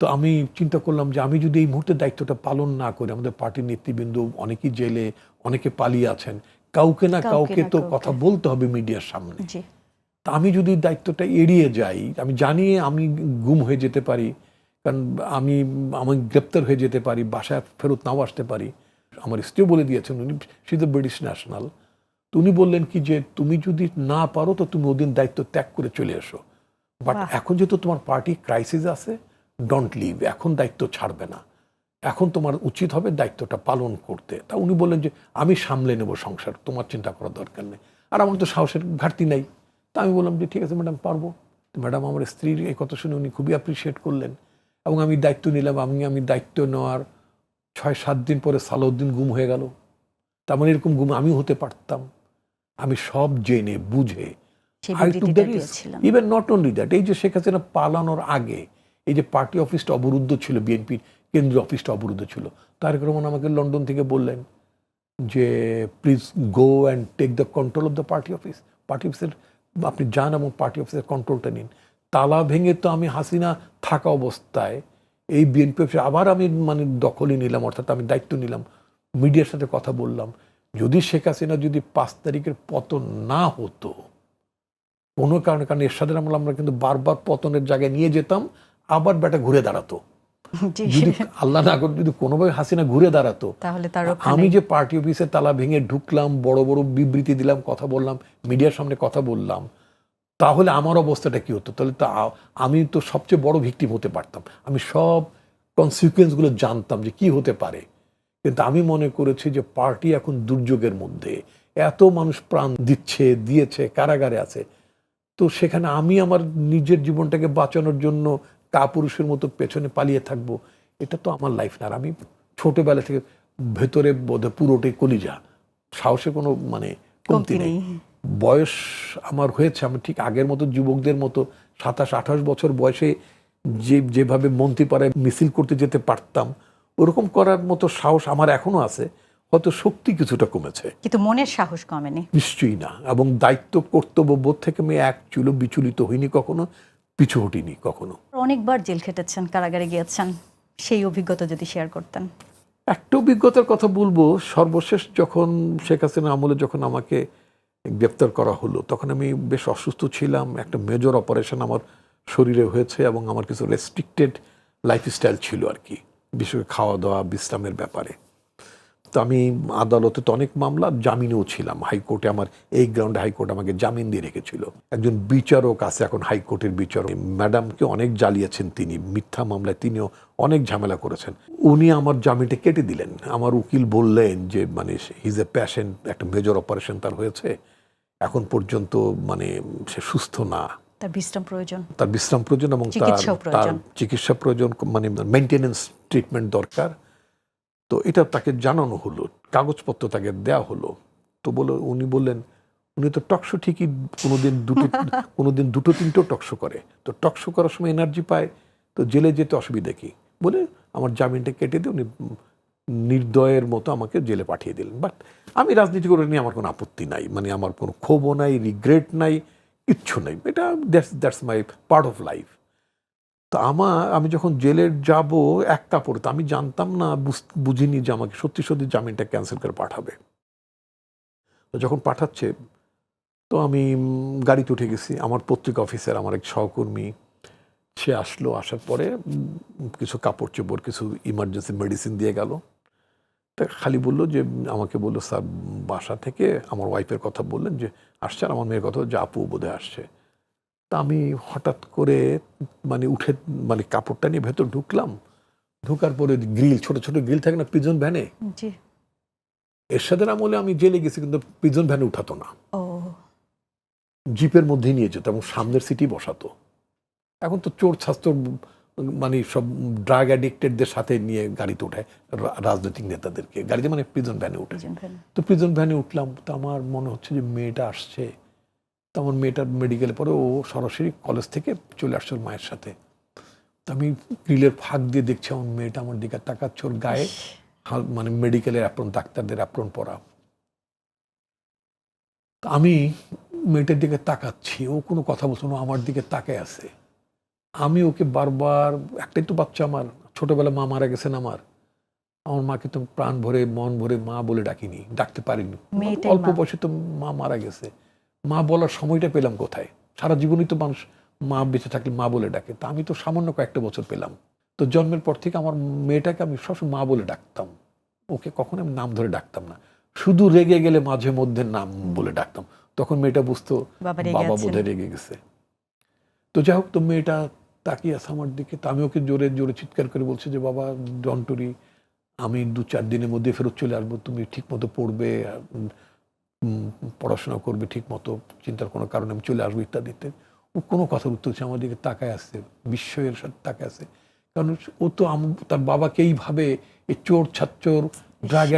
Speaker 2: তো আমি চিন্তা করলাম যে আমি যদি এই মুহূর্তে দায়িত্বটা পালন না করি, আমাদের পার্টির নেতৃবৃন্দ অনেকেই জেলে, অনেকে পালিয়ে আছেন, কাউকে না কাউকে তো কথা বলতে হবে মিডিয়ার সামনে। তা আমি যদি দায়িত্বটা এড়িয়ে যাই, আমি জানি আমি গুম হয়ে যেতে পারি, কারণ আমি গ্রেপ্তার হয়ে যেতে পারি, বাসায় ফেরত নাও আসতে পারি। আমার স্ত্রীও বলে দিয়েছেন, উনি she is the British national. তো উনি বললেন কি যে তুমি যদি না পারো তো তুমি ওদিন দায়িত্ব ত্যাগ করে চলে এসো, বাট এখন যেহেতু তোমার পার্টি ক্রাইসিস আছে, ডোন্ট লিভ, এখন দায়িত্ব ছাড়বে না, এখন তোমার উচিত হবে দায়িত্বটা পালন করতে। তা উনি বললেন যে আমি সামলে নেব সংসার, তোমার চিন্তা করার দরকার নেই। আর আমার তো সাহসের ঘাটতি নাই। তা আমি বললাম যে ঠিক আছে ম্যাডাম, পারবো। তো ম্যাডাম আমার স্ত্রীর এই কথা শুনে উনি খুবই অ্যাপ্রিসিয়েট করলেন, এবং আমি দায়িত্ব নিলাম। আমি দায়িত্ব নেওয়ার 6-7 দিন পরে সালাউদ্দিন গুম হয়ে গেল। তার মানে এরকম গুম আমিও হতে পারতাম। আমি সব জেনে বুঝে, ইভেন নট অনলি দ্যাট, এই যে শেখ হাসিনা পালানোর আগে এই যে পার্টি অফিসটা অবরুদ্ধ ছিল, বিএনপির কেন্দ্রীয় অফিসটা অবরুদ্ধ ছিল, তারেক রহমান আমাকে লন্ডন থেকে বললেন যে please go and take the control of the party অফিসের আপনি যান এবং পার্টি অফিসের কন্ট্রোলটা নিন। তালা ভেঙে তো আমি হাসিনা থাকা অবস্থায় এই বিএনপি অফিসে আবার আমি মানে দখলে নিলাম, অর্থাৎ আমি দায়িত্ব নিলাম, মিডিয়ার সাথে কথা বললাম, যদি শেখ হাসিনা যদি 5 তারিখের পতন না হতো কোনো কারণে, কারণ এরশাদের আমলে আমরা কিন্তু বারবার পতনের জায়গায় নিয়ে যেতাম, আবার ব্যাটা ঘুরে দাঁড়াতো। যদি আল্লাহ না করে যদি কোনোভাবে হাসিনা ঘুরে দাঁড়াতো, তাহলে আমি যে পার্টি অফিসে তালা ভেঙে ঢুকলাম, বড় বড় বিবৃতি দিলাম, কথা বললাম, মিডিয়ার সামনে কথা বললাম, তাহলে আমার অবস্থাটা কি হতো? তাহলে তো আমি তো সবচেয়ে বড় ভিকটিম হতে পারতাম। আমি সব কনসিকুয়েন্সগুলো জানতাম যে কি হতে পারে। কিন্তু আমি মনে করেছি যে পার্টি এখন দুর্যোগের মধ্যে, এত মানুষ প্রাণ দিয়েছে, কারাগারে আছে, তো সেখানে আমি আমার নিজের জীবনটাকে বাঁচানোর জন্য কাপুরুষের মতো পেছনে পালিয়ে থাকবো, এটা তো আমার লাইফ না। আর আমি ছোটবেলা থেকে ভেতরে বোধহয় পুরোটাই কলিজা, সাহসে কোনো মানে কমতি নেই। বয়স আমার হয়েছে, আমি ঠিক আগের মতো যুবকদের মতো 27-28 বছর বয়সে যেভাবে মন্ত্রীপাড়ায় মিছিল করতে যেতে পারতাম, ওরকম করার মতো সাহস আমার এখনো আছে, হয়তো শক্তি কিছুটা কমেছে, কিন্তু মনের সাহস কমেনি নিশ্চয়ই না। এবং দায়িত্ব কর্তব্য বোধ থেকে আমি এক চুলো বিচলিত হইনি কখনো, পিছু হটিনি কখনো। অনেকবার জেল খেটেছেন, কারাগারে গিয়েছেন, সেই অভিজ্ঞতা যদি শেয়ার করতেন। একটা অভিজ্ঞতার কথা বলবো, সর্বশেষ যখন শেখ হাসিনা আমলে যখন আমাকে গ্রেপ্তার করা হলো, তখন আমি বেশ অসুস্থ ছিলাম, একটা মেজর অপারেশন আমার শরীরে হয়েছে, এবং আমার কিছু রেস্ট্রিক্টেড লাইফস্টাইল ছিল আর কি, বিশেষ করে খাওয়া দাওয়া বিশ্রামের ব্যাপারে। তো আমি আদালতে তো অনেক মামলা, জামিনেও ছিলাম হাইকোর্টে। আমার এই গ্রাউন্ডে হাইকোর্ট আমাকে জামিন দিয়ে রেখেছিল। একজন বিচারক আছে এখন হাইকোর্টের বিচারক, ম্যাডামকে অনেক জ্বালিয়েছেন তিনি, মিথ্যা মামলায় তিনিও অনেক ঝামেলা করেছেন। উনি আমার জামিনটা কেটে দিলেন। আমার উকিল বললেন যে মানে হিজ এ প্যাশেন্ট, একটা মেজর অপারেশন তার হয়েছে, এখন পর্যন্ত মানে সে সুস্থ না,
Speaker 1: তার বিশ্রাম প্রয়োজন,
Speaker 2: তার বিশ্রাম প্রয়োজন এবং তার চিকিৎসা প্রয়োজন, মানে মেনটেনেন্স ট্রিটমেন্ট দরকার। তো এটা তাকে জানানো হলো, কাগজপত্র তাকে দেয়া হলো। তো উনি বললেন, উনি তো টকশো ঠিকই কোনোদিন দুটো তিনটেও টকশো করে, তো টকশো করার সময় এনার্জি পায়, তো জেলে যেতে অসুবিধা কি, বলে আমার জামিনটা কেটে দিয়ে উনি নির্দয়ের মতো আমাকে জেলে পাঠিয়ে দিলেন। বাট আমি রাজনীতি করে নিয়ে আমার কোনো আপত্তি নাই, মানে আমার কোনো ক্ষোভও নাই, রিগ্রেট নাই, কিচ্ছু নাই। এটা that's my part of life. তো আমি যখন জেলে যাব এক কাপড়, তো আমি জানতাম না, বুঝিনি যে আমাকে সত্যি সত্যি জামিনটা ক্যান্সেল করে পাঠাবে। তো যখন পাঠাচ্ছে, তো আমি গাড়িতে উঠে গেছি। আমার পত্রিকা অফিসের আমার এক সহকর্মী সে আসলো, আসার পরে কিছু কাপড় চোপড়, কিছু ইমার্জেন্সি মেডিসিন দিয়ে গেল। তা খালি বললো যে, আমাকে বললো স্যার বাসা থেকে আমার ওয়াইফের কথা বললেন যে আসছে, আর আমার মেয়ের কথা যে আপু বোধহয় আসছে। তা আমি হঠাৎ করে মানে উঠে মানে কাপড়টা নিয়ে ভেতর ঢুকলাম। ঢুকার পরে গ্রিল, ছোট ছোট গ্রিল থাকে না প্রিজন ভ্যানে, এরশাদের আমলে আমি জেলে গেছি, কিন্তু প্রিজন ভ্যানে উঠাতো না, জিপের মধ্যেই নিয়ে যেত এবং সামনের সিটি বসাতো। এখন তো চোর ছাত্র মানে সব ড্রাগ অ্যাডিক্টেডদের সাথে নিয়ে গাড়িতে উঠায়, রাজনৈতিক নেতাদেরকে গাড়িতে, মানে প্রিজন ভ্যানে উঠে। তো প্রিজন ভ্যানে উঠলাম, তো আমার মনে হচ্ছে যে মেয়েটা আসছে। তো আমার মেয়েটার মেডিকেলে পরে ও সরাসরি কলেজ থেকে চলে আসছে ওর মায়ের সাথে। তো আমি গ্রিলের ফাঁক দিয়ে দেখছি আমার মেয়েটা আমার দিকে তাকাচ্ছে, ওর গায়ে মানে মেডিকেলের অ্যাপ্রন, ডাক্তারদের অ্যাপ্রন পরা। আমি মেয়েটার দিকে তাকাচ্ছি, ও কোনো কথা বলছে না, আমার দিকে তাকায় আছে। আমি ওকে বারবার, একটাই তো বাচ্চা আমার, ছোটবেলা মা মারা গেছেন আমার মাকে তো প্রাণ ভরে মন ভরে মা বলে ডাকিনি, ডাকতে পারিনি। অল্প বয়সে তো মা মারা গেছে, মা বলার সময়টা পেলাম কোথায়? সারা জীবনই তো মানুষ মা বেঁচে থাকলে মা বলে ডাকে, তা আমি তো সামান্য কয়েকটা বছর পেলাম। তো জন্মের পর থেকে আমার মেয়েটাকে আমি সবসময় মা বলে ডাকতাম, ওকে কখনো আমি নাম ধরে ডাকতাম না। শুধু রেগে গেলে মাঝে মধ্যে নাম বলে ডাকতাম, তখন মেয়েটা বুঝতো বাবা বোধহয় রেগে গেছে। তো যাই হোক, তো মেয়েটা তাকিয়ে আছে আমার দিকে। তো আমি ওকে জোরে জোরে চিৎকার করে বলছি যে বাবা ডন্টরি, আমি 2-4 দিনের মধ্যে ফেরত চলে আসবো, তুমি ঠিক মতো পড়বে, পড়াশোনা করবে ঠিক মতো, চিন্তার কোনো কারণে আমি চলে আসবো ইত্যাদিতে। ও কোনো কথার উত্তর হচ্ছে, আমার দিকে তাকায় আসছে, বিস্ময়ের সাথে তাকায় আছে। কারণ ও তো তার বাবাকে এইভাবে এই চোর ছাত্চোর ড্রাগ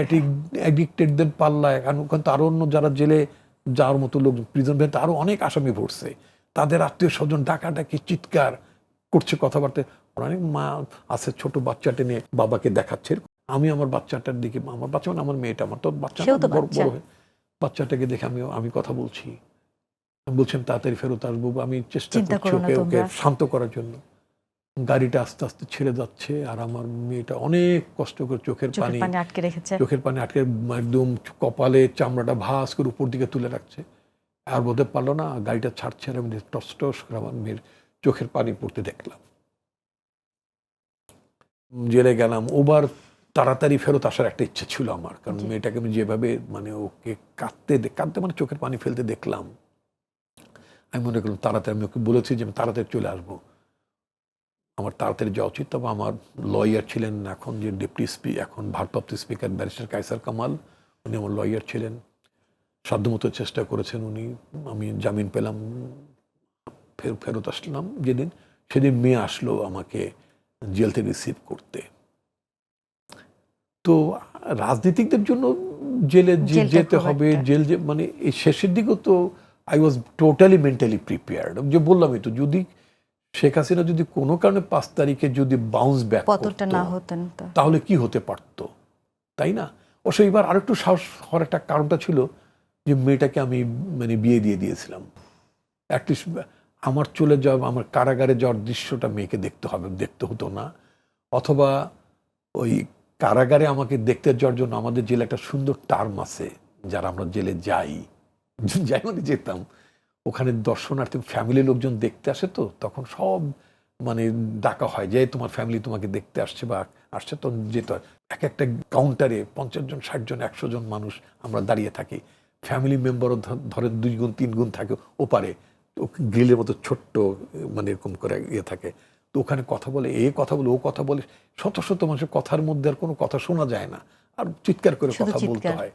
Speaker 2: অ্যাডিক্টেডদের পাল্লায়, কারণ তো আরও অন্য যারা জেলে যাওয়ার মতো লোক প্রিজন ভ্যানে আরও অনেক আসামি পড়ছে, তাদের আত্মীয় স্বজন ডাকাডাকি চিৎকার করছে, কথাবার্তা। অনেক মা আছে ছোট বাচ্চাটা নিয়ে বাবাকে দেখাচ্ছে। আমি আমার বাচ্চাটার দিকে, আমার বাচ্চা মানে আমার মেয়েটা, আমার তো বাচ্চা বড় হয়ে, বাচ্চাটাকে দেখে আমি কথা বলছি, বলছেন তাড়াতাড়ি ফেরত আসবো। আমি চেষ্টা করছি ওকে শান্ত করার জন্য। গাড়িটা আস্তে আস্তে ছেড়ে যাচ্ছে, আর আমার মেয়েটা অনেক কষ্ট করে চোখের পানি আটকে একদম কপালে চামড়াটা ভাঁজ করে উপর দিকে তুলে রাখছে। আর বোধহয় পারলো না, গাড়িটা ছাড়ছে, আর আমি টস টস করে আমার মেয়ের চোখের পানি পড়তে দেখলাম। জেলে গেলাম, ওবার তাড়াতাড়ি ফেরত আসার একটা ইচ্ছা ছিল আমার, কারণ মেয়েটাকে আমি যেভাবে মানে ওকে কাঁদতে মানে চোখের পানি ফেলতে দেখলাম, আমি মনে করলাম তাড়াতাড়ি, আমি ওকে বলেছি যে আমি তাড়াতাড়ি চলে আসবো, আমার তাড়াতাড়ি যাওয়া উচিত। তবে আমার লয়ার ছিলেন এখন যে এখন ভারপ্রাপ্ত স্পিকার ব্যারিস্টার কায়সার কামাল, উনি আমার লয়ার ছিলেন, সাধ্যমতো চেষ্টা করেছেন উনি। আমি জামিন পেলাম, ফেরত আসলাম সেদিন মেয়ে আসলো আমাকে জেল থেকে রিসিভ করতে। তো রাজনীতিকদের জন্য জেলে যেতে হবে, মানে এই শেষের দিকেও তো I was totally mentally prepared. যে বললামই তো, যদি শেখ হাসিনা যদি কোনো কারণে 5 তারিখে যদি বাউন্স ব্যাক না হতেন, তাহলে কি হতে পারত, তাই না? অবশ্য এবার আরেকটু সাহস হওয়ার একটা কারণটা ছিল যে মেয়েটাকে আমি মানে বিয়ে দিয়ে দিয়েছিলাম। অ্যাটলিস্ট আমার চলে যাওয়া, আমার কারাগারে যাওয়ার দৃশ্যটা মেয়েকে দেখতে হতো না। অথবা ওই কারাগারে আমাকে দেখতে যাওয়ার জন্য আমাদের জেলে একটা সুন্দর টার্ম আছে, যারা আমরা জেলে যাই মানে যেতাম, ওখানে দর্শনার্থী ফ্যামিলির লোকজন দেখতে আসে, তো তখন সব মানে ডাকা হয় যে তোমার ফ্যামিলি তোমাকে দেখতে আসছে বা আসছে, তো যেতে হয়। এক একটা কাউন্টারে 50 জন, 60 জন, 100 জন মানুষ আমরা দাঁড়িয়ে থাকি। ফ্যামিলি মেম্বারও ধরে 2 গুণ 3 গুণ থাকে ওপারে, গ্রিলের মতো ছোট্ট মানে এরকম করে ইয়ে থাকে। তো ওখানে কথা বলে, কথা বলে, ও কথা বলে, শত শত মানুষের কথার মধ্যে আর কোনো কথা শোনা যায় না, আর চিৎকার করে
Speaker 1: শুধু
Speaker 2: কথা বলতে
Speaker 1: চিৎকার।
Speaker 2: হয়।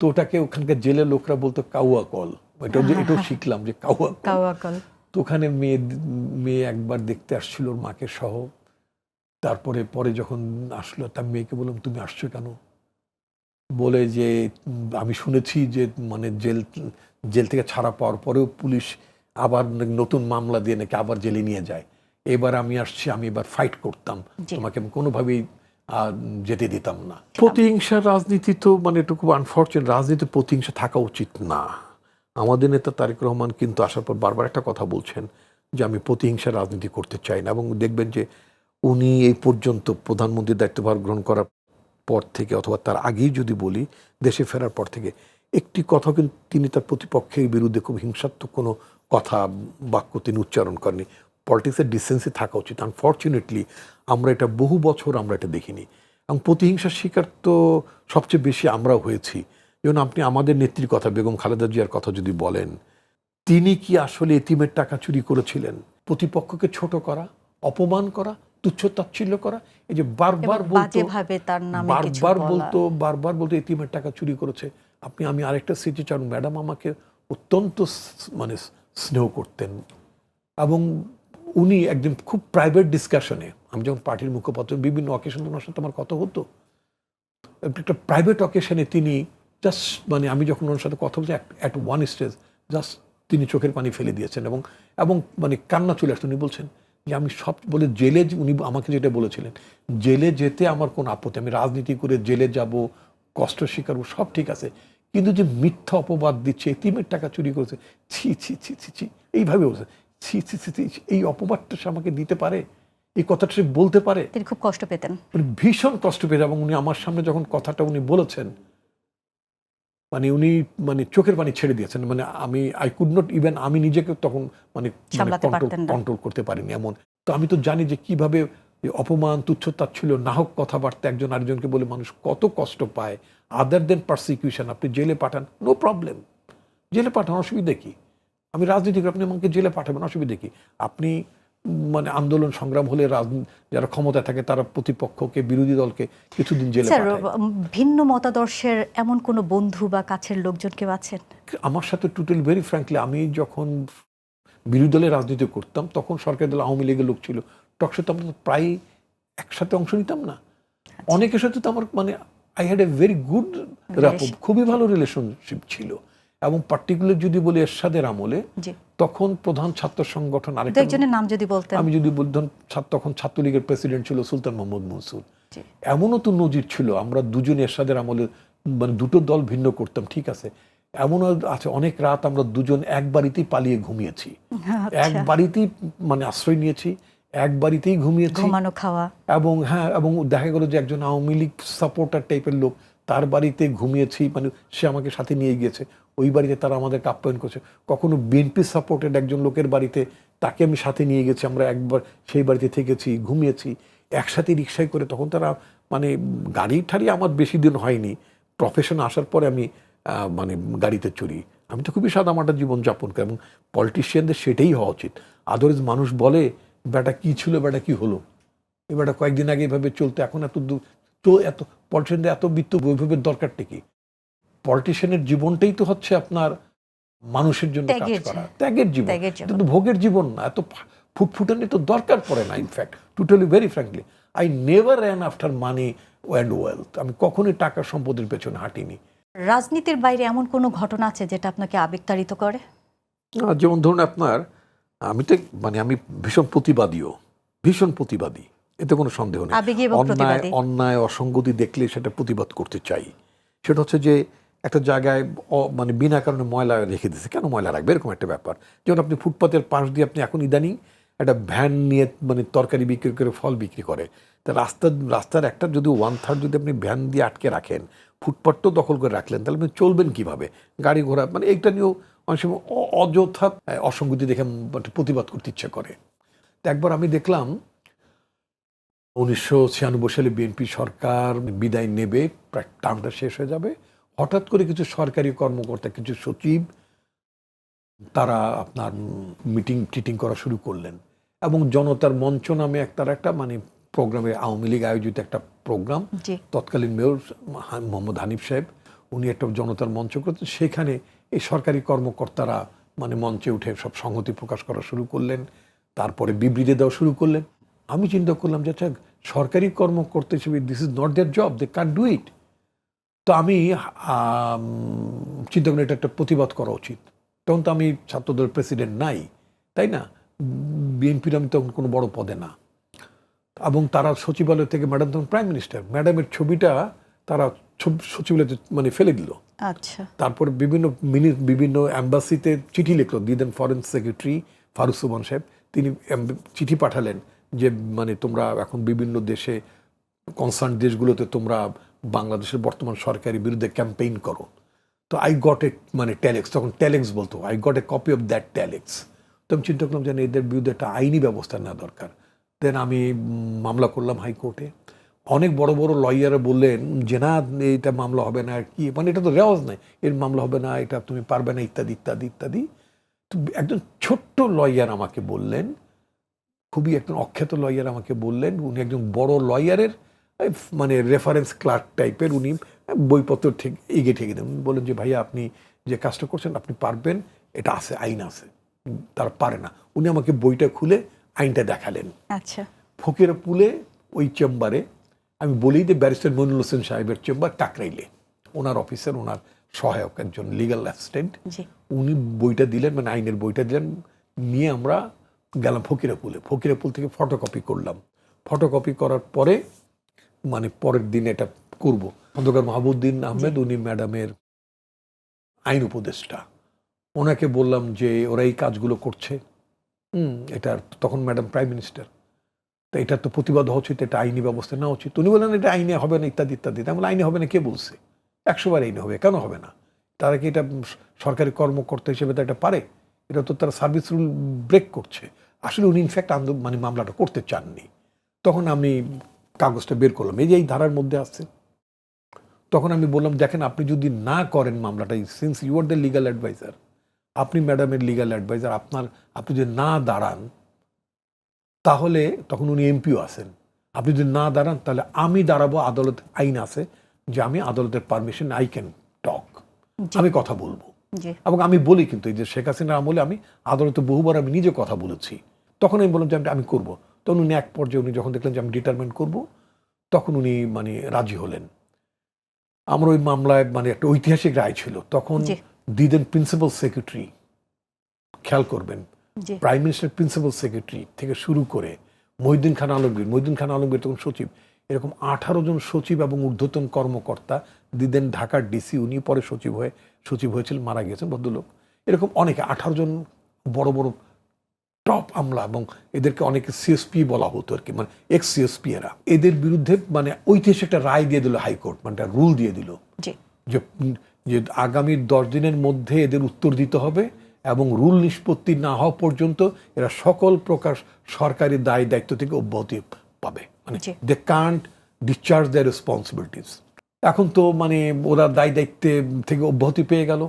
Speaker 2: তো ওটাকে ওখানকার জেলের লোকরা বলতো কাউয়া কল। এটাও শিখলাম যে কাউয়া কল।
Speaker 1: কাওয়া কল।
Speaker 2: তো ওখানে মেয়ে একবার দেখতে আসছিল ওর মাকে সহ। তারপরে পরে যখন আসলো, তার মেয়েকে বললাম তুমি আসছো কেন? বলে যে আমি শুনেছি যে মানে জেল থেকে ছাড়া পাওয়ার পরেও পুলিশ আবার নতুন মামলা দিয়ে নাকি আবার জেলে নিয়ে যায়। এবার আমি আসছি, আমি এবার ফাইট করতাম,
Speaker 1: জি।
Speaker 2: তোমাকে আমি কোনোভাবেই যেতে দিতাম না। প্রতিহিংসার রাজনীতি তো মানে এটা খুব আনফর্চুনেট। রাজনীতি প্রতিহিংসা থাকা উচিত না। আমাদের নেতা তারেক রহমান কিন্তু আসার পর বারবার একটা কথা বলছেন যে আমি প্রতিহিংসার রাজনীতি করতে চাই না, এবং দেখবেন যে উনি এই পর্যন্ত প্রধানমন্ত্রীর দায়িত্বভার গ্রহণ করার পর থেকে, অথবা তার আগেই যদি বলি, দেশে ফেরার পর থেকে একটি কথা কিন্তু তিনি তার প্রতিপক্ষের বিরুদ্ধে খুব হিংসাত্মক কোনো কথা বাক্য তিনি উচ্চারণ করেনি। পলিটিক্সের ডিসেন্সি থাকা উচিত। আনফর্চুনেটলি আমরা এটা বহু বছর আমরা এটা দেখিনি, এবং প্রতিহিংসার শিকার তো সবচেয়ে বেশি আমরাও হয়েছি। যেমন আপনি আমাদের নেত্রীর কথা, বেগম খালেদা জিয়ার কথা যদি বলেন, তিনি কি আসলে এতিমের টাকা চুরি করেছিলেন? প্রতিপক্ষকে ছোট করা, অপমান করা, তুচ্ছ-তাচ্ছিল্য করা, এই যে বারবার বলতো,
Speaker 1: বাজেভাবে তার নামে কিছু বলা।
Speaker 2: বারবার বলতো এতিমের টাকা চুরি করেছে। আমি আরেকটা স্মৃতিচারণ, ম্যাডাম আমাকে অত্যন্ত মানে স্নেহ করতেন, এবং উনি একদিন খুব প্রাইভেট ডিসকাশনে, আমি যখন পার্টির মুখপাত্র, বিভিন্ন অকেশনে ওনার সাথে আমার কথা হতো, একটা প্রাইভেট অকেশনে তিনি জাস্ট মানে আমি যখন ওনার সাথে কথা বলছি, অ্যাট ওয়ান স্টেজ জাস্ট তিনি চোখের পানি ফেলে দিয়েছেন, এবং মানে কান্না চলে আসতো। উনি বলছেন যে আমি সব বলে জেলে, উনি আমাকে যেটা বলেছিলেন, জেলে যেতে আমার কোনো আপত্তি, আমি রাজনীতি করে জেলে যাব, কষ্ট স্বীকার করব, সব ঠিক আছে, কিন্তু যে মিথ্যা অপবাদ দিচ্ছে, এতিমের টাকা চুরি করেছে, ছি ছি ছি ছি ছি, এইভাবে বলছে, ছি ছি ছি ছি, এই অপবাদটা সে আমাকে দিতে পারে, এই কথাটা সে বলতে পারে।
Speaker 1: তিনি খুব কষ্ট পেতেন।
Speaker 2: মানে ভীষণ কষ্ট পেয়েছে। এবং উনি আমার সামনে যখন কথাটা উনি বলেছেন, মানে উনি মানে চোখের পানি ছেড়ে দিয়েছেন। মানে আই কুড নট ইভেন, আমি নিজেকে তখন মানে
Speaker 1: সামলাতে পারতেন না।
Speaker 2: কন্ট্রোল করতে পারিনি এমন। তো আমি তো জানি যে কিভাবে অপমান, তুচ্ছ-তাচ্ছিল্য, নাহক কথাবার্তা একজন আরেকজনকে বলে মানুষ কত কষ্ট পায়। আদার দেন পারসিকিউশন, আপনি জেলে পাঠান, নো প্রবলেম, জেলে পাঠান, অসুবিধা কি? আমি রাজনীতি করি, আপনি আমাকে জেলে পাঠাবেন, অসুবিধা কি? আপনি মানে আন্দোলন সংগ্রাম হলে যারা ক্ষমতায় থাকে তারা প্রতিপক্ষকে, বিরোধী দলকে কিছুদিন জেলে
Speaker 1: স্যার,
Speaker 2: পাঠায়।
Speaker 1: ভিন্ন মতাদর্শের এমন কোনো বন্ধু বা কাছের লোকজন কেউ আছেন?
Speaker 2: আমার সাথে টোটালি ভেরি ফ্র্যাঙ্কলি, আমি যখন বিরোধী দলের রাজনীতি করতাম তখন সরকারি দল আওয়ামী লীগের লোক ছিল, টকশোতে আমরা তো প্রায় একসাথে অংশ নিতাম না। অনেকের সাথে তো আমার মানে I had a very good rapport, খুবই ভালো রিলেশনশিপ ছিল। এবং পার্টিকুলার যদি বলি এরশাদের আমলে,
Speaker 1: জি।
Speaker 2: তখন প্রধান ছাত্র সংগঠন
Speaker 1: দু একজনের নাম যদি বলতেন।
Speaker 2: আমি যদি বলতাম, তখন ছাত্রলীগের প্রেসিডেন্ট ছিল সুলতান মোহাম্মদ মনসুর।
Speaker 1: জি।
Speaker 2: এমনও তো নজির ছিল, আমরা দুজন এরশাদের আমলে মানে দুটো দল ভিন্ন করতাম, ঠিক আছে, এমনও আছে অনেক রাত আমরা দুজন এক বাড়িতেই পালিয়ে ঘুমিয়েছি, এক বাড়িতেই মানে আশ্রয় নিয়েছি, এক বাড়িতেই ঘুমিয়েছি,
Speaker 1: ঘুমানো খাওয়া।
Speaker 2: এবং হ্যাঁ, এবং দেখা গেল যে একজন আওয়ামী লীগ সাপোর্টার টাইপের লোক, তার বাড়িতে ঘুমিয়েছি, মানে সে আমাকে সাথে নিয়ে গিয়েছে, ওই বাড়িতে তারা আমাদেরকে আপ্যায়ন করছে। কখনো বিএনপি সাপোর্টেড একজন লোকের বাড়িতে, তাকে আমি সাথে নিয়ে গেছি, আমরা একবার সেই বাড়িতে থেকেছি, ঘুমিয়েছি একসাথে রিক্সায় করে। তখন তারা মানে গাড়ি ঠাড়ি আমার বেশি দিন হয়নি, প্রফেশনে আসার পরে আমি মানে গাড়িতে চড়ি। আমি তো খুবই সাদামাটা জীবনযাপন করি, এবং পলিটিশিয়ানদের সেটাই হওয়া উচিত। আদারওয়াইজ মানুষ বলে বেটা কি ছিল, বেটা কি হলো, এবার কয়েকদিন আগে এভাবে চলতে, এখন এত পলিটিশিয়ানদের এত বিত্ত বৈভবের দরকারটা কি? পলিটিশিয়ানের জীবনটাই তো হচ্ছে আপনার মানুষের জন্য কাজ করা, ত্যাগের জীবন, কিন্তু ভোগের জীবন না। এত ফুটফুটানি তো দরকার পড়ে না। In fact totally very frankly, I never ran after money and wealth. আমি কখনোই টাকা সম্পদের পেছনে হাঁটিনি।
Speaker 1: রাজনীতির বাইরে এমন কোনো ঘটনা আছে যেটা আপনাকে আবেগতাড়িত করে?
Speaker 2: যেমন ধরুন আপনার, আমি তো মানে আমি ভীষণ প্রতিবাদী, এতে কোনো সন্দেহ নেই। অন্যায় অসঙ্গতি দেখলে সেটা প্রতিবাদ করতে চাই। সেটা হচ্ছে যে একটা জায়গায় মানে বিনা কারণে ময়লা রেখে দিচ্ছে, কেন ময়লা রাখবে, এরকম একটা ব্যাপার। যেমন আপনি ফুটপাতের পাশ দিয়ে আপনি এখন ইদানিং একটা ভ্যান নিয়ে মানে তরকারি বিক্রি করে, ফল বিক্রি করে, তা রাস্তার একটা যদি 1/3 যদি আপনি ভ্যান দিয়ে আটকে রাখেন, ফুটপাতটাও দখল করে রাখলেন, তাহলে আপনি চলবেন কিভাবে, গাড়ি ঘোড়া, মানে এইটা নিয়েও অনেক সময় অযথা অসঙ্গতি দেখে প্রতিবাদ করতে ইচ্ছে করে। তো একবার আমি দেখলাম 1996 সালে বিএনপি সরকার বিদায় নেবে, প্রায় টার্মটা শেষ হয়ে যাবে। হঠাৎ করে কিছু সরকারি কর্মকর্তা, কিছু সচিব, তারা আপনার মিটিং টিটিং করা শুরু করলেন এবং জনতার মঞ্চ নামে তার একটা মানে প্রোগ্রামে, আওয়ামী লীগ আয়োজিত একটা প্রোগ্রাম, তৎকালীন মেয়র মোহাম্মদ হানিফ সাহেব উনি একটা জনতার মঞ্চ করতেন। সেখানে এই সরকারি কর্মকর্তারা মানে মঞ্চে উঠে সব সংহতি প্রকাশ করা শুরু করলেন, তারপরে বিবৃতি দেওয়া শুরু করলেন। আমি চিন্তা করলাম যে আচ্ছা, সরকারি কর্মকর্তা হিসেবে this is not their job, they can do it. তো আমি চিন্তা করি এটা একটা প্রতিবাদ করা উচিত। তখন তো আমি ছাত্রদলের প্রেসিডেন্ট নাই, তাই না, বিএনপির আমি তখন কোনো বড় পদে না, এবং তারা সচিবালয় থেকে, ম্যাডাম তখন প্রাইম মিনিস্টার, ম্যাডামের ছবিটা তারা সচিবালয়তে মানে ফেলে দিল।
Speaker 1: আচ্ছা।
Speaker 2: তারপরে বিভিন্ন অ্যাম্বাসিতে চিঠি লিখলো, দিদেন ফরেন সেক্রেটারি ফারুক সুবহান সাহেব, তিনি চিঠি পাঠালেন যে মানে তোমরা এখন বিভিন্ন দেশে, কনসার্ন দেশগুলোতে তোমরা বাংলাদেশের বর্তমান সরকারের বিরুদ্ধে ক্যাম্পেইন করো। তো আই গট এ মানে টেলেক্স, তখন টেলেক্স বলতো, I got a copy of that telex. তো আমি চিন্তা করলাম যে এদের বিরুদ্ধে একটা আইনি ব্যবস্থা নেওয়া দরকার। দেন আমি মামলা করলাম হাইকোর্টে। অনেক বড় বড় লয়াররা বললেন যে না, এটা মামলা হবে না, আর কি মানে এটা তো রেওয়াজ নাই, এর মামলা হবে না, এটা তুমি পারবে না, ইত্যাদি ইত্যাদি ইত্যাদি। তো একজন ছোট্ট লয়ার আমাকে বললেন, খুবই একজন অখ্যাত লয়ার আমাকে বললেন, উনি একজন বড় লয়ারের মানে রেফারেন্স ক্লার্ক টাইপের, উনি বইপত্র ঠিক এগিয়ে ঠেকে দেন, বলেন যে ভাইয়া আপনি যে কাজটা করছেন আপনি পারবেন, এটা আছে, আইন আছে, তারা পারে না। উনি আমাকে বইটা খুলে আইনটা দেখালেন।
Speaker 1: আচ্ছা।
Speaker 2: ফকিরপুলে ওই চেম্বারে, আমি বলি যে ব্যারিস্টার মইনুল হোসেন সাহেবের চেম্বার টাকরাইলে, ওনার অফিসার, ওনার সহায়ক একজন লিগ্যাল অ্যাসিস্ট্যান্ট, উনি বইটা দিলেন, মানে আইনের বইটা দিলেন, নিয়ে আমরা গেলাম ফকিরপুল থেকে ফটোকপি করলাম। ফটোকপি করার পরে মানে পরের দিন এটা করব, খন্দকার মাহবুবউদ্দিন আহমেদ, উনি ম্যাডামের আইন উপদেষ্টা, ওনাকে বললাম যে ওরা এই কাজগুলো করছে, এটা তখন ম্যাডাম প্রাইম মিনিস্টার, তো এটা তো প্রতিবাদ হওয়া উচিত, এটা আইনি ব্যবস্থা নেওয়া উচিত। উনি বললেন এটা আইনে হবে না, ইত্যাদি ইত্যাদি। তাহলে আইনে হবে না কে বলছে? 100 বার আইনে হবে, কেন হবে না? তারা কি এটা সরকারি কর্মকর্তা হিসেবে তো এটা পারে? এটা তো তারা সার্ভিস রুল ব্রেক করছে। আসলে উনি ইনফ্যাক্ট মানে মামলাটা করতে চাননি। তখন আমি কাগজটা বের করলাম, এই যে এই ধারার মধ্যে আছে। তখন আমি বললাম দেখেন, আপনি যদি না করেন মামলাটা, since you are the legal adviser, আপনি ম্যাডামের লিগাল অ্যাডভাইজার, আপনি যদি না দাঁড়ান, তাহলে তখন উনি এমপিও আছেন, আপনি যদি না দাঁড়ান তাহলে আমি দাঁড়াবো, আদালত আইন আছে যে আমি আদালতের পারমিশন, আই ক্যান টক, আমি কথা বলবো। এবং আমি বলি, কিন্তু এই যে শেখ হাসিনার আমলে আমি আদালতে বহুবার আমি নিজে কথা বলেছি। তখন আমি বললাম যে আমি করবো। তখন উনি এক পর্যায়ে উনি যখন দেখলেন যে আমি ডিটারমেন্ট করবো, তখন উনি মানে রাজি হলেন। আমার ওই মামলায় মানে একটা ঐতিহাসিক রায় ছিল। তখন দিদেন প্রিন্সিপাল সেক্রেটারি, খেয়াল করবেন, প্রাইম মিনিস্টার প্রিন্সিপাল সেক্রেটারি থেকে শুরু করে মহিউদ্দিন খান আলমগীর তখন সচিব, এরকম 18 জন সচিব এবং ঊর্ধ্বতন কর্মকর্তা, দিদেন ঢাকার ডিসি, উনি পরে সচিব হয়েছিলেন, মারা গিয়েছেন ভদ্রলোক, এরকম অনেকে 18 জন বড় বড় টপ আমলা, এবং এদেরকে অনেকে সিএসপি বলা হতো আর কি, মানে এক্স সিএসপি এরা, এদের বিরুদ্ধে মানে ঐতিহাসিক একটা রায় দিয়ে দিল হাইকোর্ট, মানে একটা রুল দিয়ে দিল যে আগামী 10 দিনের মধ্যে এদের উত্তর দিতে হবে, এবং রুল নিষ্পত্তি না হওয়া পর্যন্ত এরা সকল প্রকার সরকারি দায় দায়িত্ব থেকে অব্যাহতি পাবে, মানে they can't discharge their responsibilities. এখন তো মানে ওরা দায় দায়িত্বে থেকে অব্যাহতি পেয়ে গেল।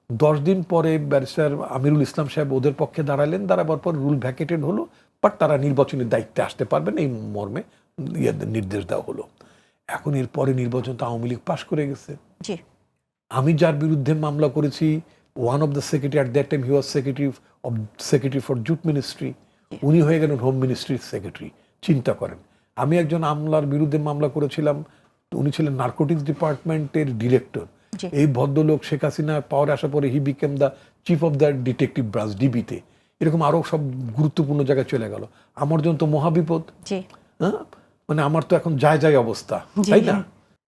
Speaker 2: 10 দিন পরে ব্যারিস্টার আমিরুল ইসলাম সাহেব ওদের পক্ষে দাঁড়ালেন, দাঁড়াবার পর রুল ভ্যাকেটেড হলো, বাট তারা নির্বাচনের দায়িত্বে আসতে পারবেন, এই মর্মে নির্দেশ দেওয়া হলো। এখন এরপরে নির্বাচন তো আওয়ামী লীগ পাশ করে গেছে। আমি যার বিরুদ্ধে মামলা করেছি, one of the secretary, at that time he was secretary for jute ministry, উনি হয়ে গেলেন হোম মিনিস্ট্রির সেক্রেটারি। চিন্তা করেন, আমি একজন আমলার বিরুদ্ধে মামলা করেছিলাম, উনি ছিলেন নার্কোটিক্স ডিপার্টমেন্টের ডিরেক্টর। এই ভদ্রলোক শেখ হাসিনা পাওয়ারে আসার পরে he became the chief of the detective branch, ডিবিতে, এরকম আরো সব গুরুত্বপূর্ণ জায়গায় চলে গেল। আমার জন্য তো মহাবিপদ। হ্যাঁ, মানে আমার তো এখন যায় অবস্থা, তাই না?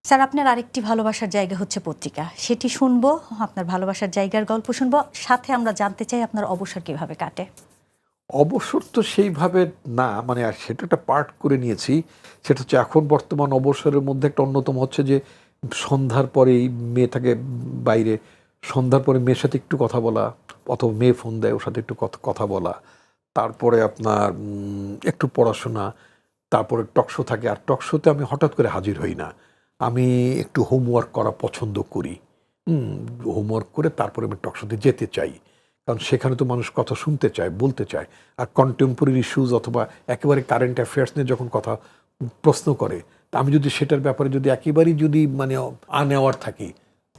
Speaker 1: স্যার, আপনার আরেকটি ভালোবাসার জায়গা হচ্ছে পত্রিকা, সেটি শুনবো, আপনার ভালোবাসার জায়গার গল্প শুনবো, সাথে আমরা জানতে চাই আপনার অবসর কিভাবে কাটে।
Speaker 2: অবসর তো সেইভাবে না, মানে আর সেটা একটা পার্ট করে নিয়েছি। সেটা হচ্ছে এখন বর্তমান অবসরের মধ্যে একটা অন্যতম হচ্ছে যে সন্ধ্যার পরেই মেয়ে থাকে বাইরে, সন্ধ্যার পরে মেয়ের সাথে একটু কথা বলা, অথবা মেয়ে ফোন দেয়, ওর সাথে একটু কথা বলা, তারপরে আপনার একটু পড়াশোনা, তারপরে টকশো থাকে, আর টকশোতে আমি হঠাৎ করে হাজির হই না, আমি একটু হোমওয়ার্ক করা পছন্দ করি। হোমওয়ার্ক করে তারপরে আমি টকশোতে যেতে চাই, কারণ সেখানে তো মানুষ কথা শুনতে চায়, বলতে চায়। আর কন্টেম্পোরারি ইস্যুজ অথবা একেবারে কারেন্ট অ্যাফেয়ার্স নিয়ে যখন কথা প্রশ্ন করে, তা আমি যদি সেটার ব্যাপারে যদি একেবারেই যদি মানে আনএওয়ার থাকি,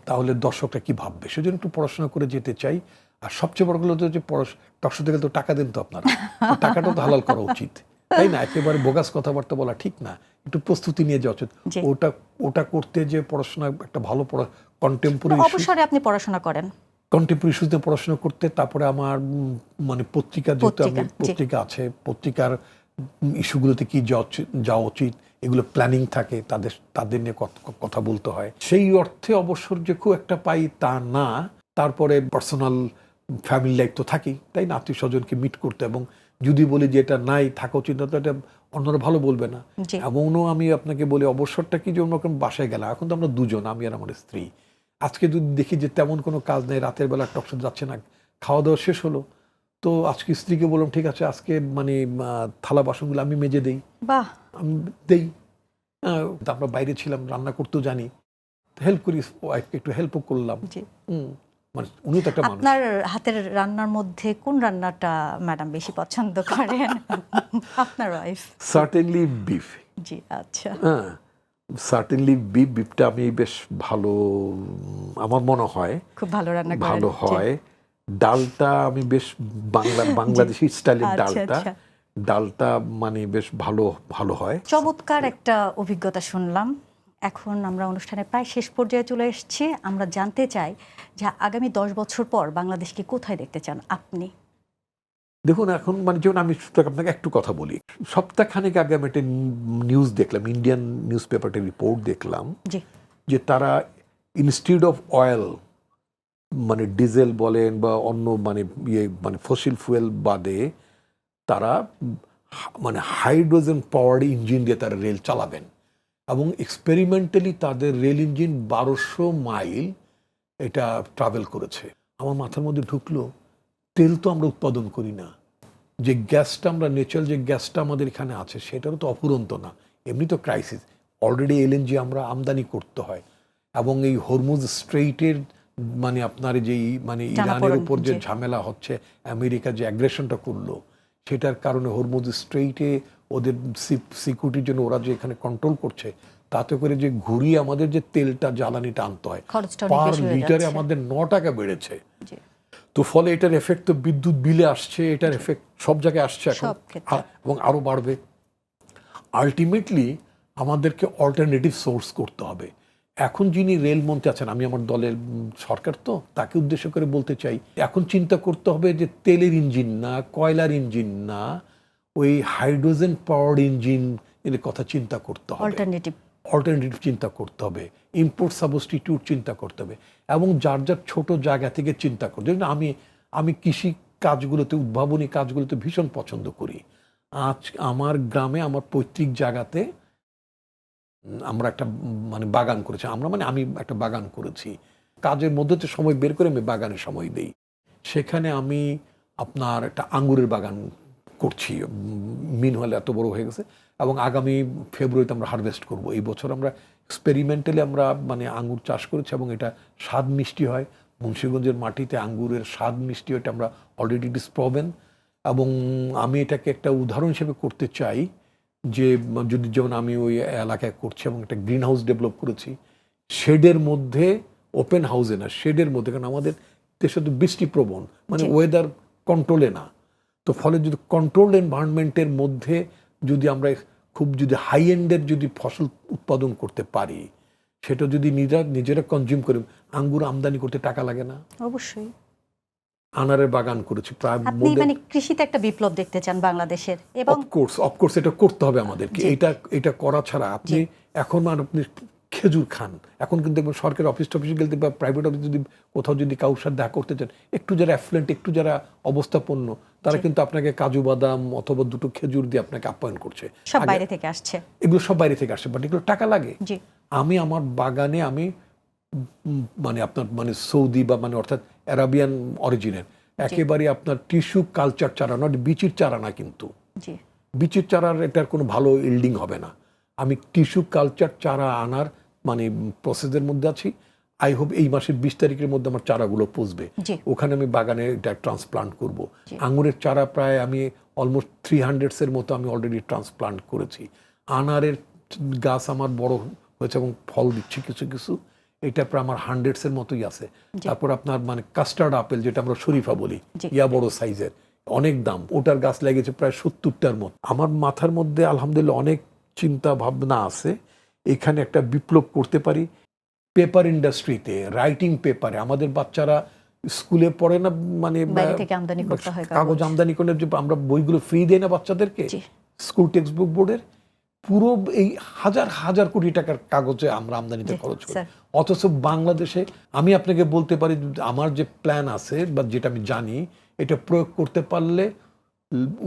Speaker 2: তাহলে দর্শকরা কি ভাববে, সেজন্য একটু পড়াশোনা করে যেতে চাই। আর সবচেয়ে বড় হলো যে টকশো থেকে তো টাকা দেন তো আপনারা, তো টাকাটাও তো হালাল করা উচিত, তাই না? একেবারে বোগাস কথাবার্তা বলা ঠিক না, একটু প্রস্তুতি নিয়ে যাওয়া উচিত। ওটা করতে যে পড়াশোনা একটা ভালো কন্টেম্পোরারি
Speaker 1: অবসরে আপনি পড়াশোনা করেন,
Speaker 2: কন্টেম্পোরারি ইস্যুস নিয়ে পড়াশোনা করতে, তারপরে আমার মানে পত্রিকা, যেহেতু আমি পত্রিকা আছে, পত্রিকার ইস্যুগুলোতে কি যাওয়া উচিত, এগুলো প্ল্যানিং থাকে, তাদের নিয়ে কথা বলতে হয়। সেই অর্থে অবসর যে খুব একটা পাই তা না। তারপরে পার্সোনাল ফ্যামিলি লাইফ তো থাকি, তাই না? আত্মীয় স্বজনকে মিট করতে, এবং যদি বলি যে এটা নাই, থাকা উচিত না, তো এটা অন্যরা ভালো বলবে না। এমনও আমি আপনাকে বলি, অবসরটা কি, যে অন্যরকম বাসায় গেলাম, এখন তো আমরা দুজন, আমি আর আমার স্ত্রী। আজকে যদি দেখি যে তেমন কোনো কাজ নেই, রাতের বেলা টকশো যাচ্ছে না, খাওয়া দাওয়া শেষ হলো, তো আজকে স্ত্রীকে বললাম ঠিক আছে আজকে মানে থালা বাসনগুলো আমি মেজে দেই, আমি দেই। আমরা বাইরে ছিলাম, রান্না করতেও জানি, হেল্প করি, ওয়াইফকে একটু হেল্পও করলাম। মানে উনিও তো একটা মানুষ।
Speaker 1: আপনার হাতের রান্নার মধ্যে কোন রান্নাটা ম্যাডাম বেশি পছন্দ করেন? আপনার ওয়াইফ?
Speaker 2: Certainly beef.
Speaker 1: জি, আচ্ছা।
Speaker 2: সার্টেনলি বিফটা আমি বেশ ভালো, আমার মনে হয়
Speaker 1: খুব ভালো রান্না করেন।
Speaker 2: ভালো হয়। ডালটা আমি বেশ বাংলাদেশি স্টাইলের ডালটা মানে বেশ ভালো হয়।
Speaker 1: চমৎকার একটা অভিজ্ঞতা শুনলাম। এখন আমরা অনুষ্ঠানের প্রায় শেষ পর্যায়ে চলে এসেছি। আমরা জানতে চাই যে আগামী 10 বছর পর বাংলাদেশকে কোথায় দেখতে চান আপনি?
Speaker 2: দেখুন, এখন মানে যেমন আমি আপনাকে একটু কথা বলি, সপ্তাহখানেক আগে আমি একটা নিউজ দেখলাম, ইন্ডিয়ান নিউজ পেপারটা রিপোর্ট দেখলাম, যে তারা ইনস্টিটিউট অফ অয়েল, মানে ডিজেল বলেন বা অন্য মানে ফসিল ফুয়েল বাদে, তারা মানে হাইড্রোজেন পাওয়ার্ড ইঞ্জিন দিয়ে তারা রেল চালাবেন, এবং এক্সপেরিমেন্টালি তাদের রেল ইঞ্জিন 1200 মাইল এটা ট্রাভেল করেছে। আমার মাথার মধ্যে ঢুকলো, তেল তো আমরা উৎপাদন করি না, যে গ্যাসটা আমরা ন্যাচারাল যে গ্যাসটা আমাদের এখানে আছে সেটারও তো অফুরন্ত না, এমনি তো ক্রাইসিস, অলরেডি এলএনজি আমরা আমদানি করতে হয়, এবং এই হরমুজ স্ট্রেইটের মানে আপনার যেই মানে ইরানের উপর যে ঝামেলা হচ্ছে, আমেরিকা যে অ্যাগ্রেশনটা করলো, সেটার কারণে হরমুজ স্ট্রেইটে ওদের সিকিউরিটির জন্য ওরা যে এখানে কন্ট্রোল করছে, তাতে করে যে ঘুরিয়ে আমাদের যে তেলটা জ্বালানিটা আনতে হয়, পার লিটারে আমাদের 9 টাকা বেড়েছে। তো ফলে এটার এফেক্ট তো বিদ্যুৎ বিলে আসছে, এটার এফেক্ট সব জায়গায় আসছে এখন, এবং আরো বাড়বে। আলটিমেটলি আমাদেরকে অল্টারনেটিভ সোর্স করতে হবে। এখন যিনি রেলমন্ত্রী আছেন, আমি আমার দলের সরকার, তো তাকে উদ্দেশ্য করে বলতে চাই, এখন চিন্তা করতে হবে যে তেলের ইঞ্জিন না, কয়লার ইঞ্জিন না, ওই হাইড্রোজেন পাওয়ার্ড ইঞ্জিন এর কথা চিন্তা করতে হবে, অল্টারনেটিভ চিন্তা করতে হবে, ইম্পোর্ট সাবস্টিটিউট চিন্তা করতে হবে, এবং যার যার ছোট জায়গা থেকে চিন্তা করতে হবে। আমি কৃষি কাজগুলোতে, উদ্ভাবনী কাজগুলোতে ভীষণ পছন্দ করি। আজ আমার গ্রামে, আমার পৈতৃক জায়গাতে আমরা একটা মানে বাগান করেছি, আমি একটা বাগান করেছি, কাজের মধ্যে তো সময় বের করে আমি বাগানে সময় দেই। সেখানে আমি আপনার একটা আঙ্গুরের বাগান করছি, মিন হলে এত বড় হয়ে গেছে, এবং আগামী ফেব্রুয়ারিতে আমরা হারভেস্ট করব। এই বছর আমরা এক্সপেরিমেন্টালি আমরা মানে আঙ্গুর চাষ করেছি, এবং এটা স্বাদ মিষ্টি হয়। মুন্সিগঞ্জের মাটিতে আঙ্গুরের স্বাদ মিষ্টি, এটা আমরা অলরেডি ইট ইজ প্রভেন, এবং আমি এটাকে একটা উদাহরণ হিসেবে করতে চাই, যে যদি যেমন আমি ওই এলাকায় করছি, এবং একটা গ্রিন হাউস ডেভেলপ করেছি, শেডের মধ্যে, ওপেন হাউসে না, শেডের মধ্যে, কারণ আমাদের দেশে তো বৃষ্টিপ্রবণ, মানে ওয়েদার কন্ট্রোলে না, তো ফলে যদি কন্ট্রোলড এনভায়রনমেন্টের মধ্যে যদি আমরা খুব যদি হাই এন্ডের যদি ফসল উৎপাদন করতে পারি, সেটা যদি নিজেরা কনজিউম করি, আঙ্গুর আমদানি করতে টাকা লাগে না।
Speaker 1: অবশ্যই।
Speaker 2: আনারের বাগান করেছি প্রায়।
Speaker 1: আপনি মানে কৃষিতে একটা বিপ্লব দেখতে চান বাংলাদেশের, এবং
Speaker 2: অফকোর্স এটা করতে হবে আমাদেরকে। এটা করা ছাড়া আপনি এখন আপনি খেজুর খান, এখন কিন্তু সরকারি অফিসে গেলে বা প্রাইভেট অফিস যদি কোথাও যদি কারোর সাথে দেখা করতে চান, একটু যারা অ্যাফ্লুয়েন্ট, একটু যারা অবস্থাপন্ন, তারা কিন্তু আপনাকে কাজু বাদাম অথবা 2টো খেজুর দিয়ে আপনাকে আপ্যায়ন করছে।
Speaker 1: সব বাইরে থেকে আসছে,
Speaker 2: এগুলো সব বাইরে থেকে আসছে, বাট এগুলো টাকা লাগে। আমি আমার বাগানে আমি মানে আপনার মানে সৌদি বা মানে অর্থাৎ অ্যারাবিয়ান অরিজিনের একেবারে আপনার টিস্যু কালচার চারা, নট বিচির চারা না, কিন্তু বীচের চারার এটার কোনো ভালো ইল্ডিং হবে না। আমি টিস্যু কালচার চারা আনার মানে প্রসেসের মধ্যে আছি। আই হোপ এই মাসের 20 তারিখের মধ্যে আমার চারাগুলো পচবে,
Speaker 1: জি।
Speaker 2: ওখানে আমি বাগানে এটা ট্রান্সপ্লান্ট করব।
Speaker 1: জি।
Speaker 2: আঙুরের চারা প্রায় আমি অলমোস্ট 300 মতো আমি অলরেডি ট্রান্সপ্লান্ট করেছি। আনারের গাছ আমার বড় হয়েছে এবং ফল দিচ্ছে কিছু কিছু, এটা প্রায় আমার 100 মতোই আছে। তারপর আপনার মানে কাস্টার্ড আপেল যেটা আমরা শরীফা বলি,
Speaker 1: জি।
Speaker 2: ইয়া বড় সাইজের, অনেক দাম, ওটার গাছ লেগেছে প্রায় 70টার মতো। আমার মাথার মধ্যে আলহামদুলিল্লাহ অনেক চিন্তা ভাবনা আছে, এখানে একটা বিপ্লব করতে পারি। পেপার ইন্ডাস্ট্রিতে, রাইটিং পেপারে আমাদের বাচ্চারা স্কুলে পড়ে না, মানে
Speaker 1: বাইরে থেকে আমদানি করতে হয়
Speaker 2: কাগজ আমদানি করলে যে আমরা বইগুলো ফ্রি দেই না বাচ্চাদেরকে,
Speaker 1: জি।
Speaker 2: স্কুল টেক্সট বুক বোর্ডের, পুরো এই হাজার হাজার কোটি টাকার কাগজে আমরা আমদানিতে
Speaker 1: জি,
Speaker 2: খরচ করি।
Speaker 1: স্যার।
Speaker 2: অথচ বাংলাদেশে আমি আপনাকে বলতে পারি আমার যে প্ল্যান আছে বা যেটা আমি জানি, এটা প্রয়োগ করতে পারলে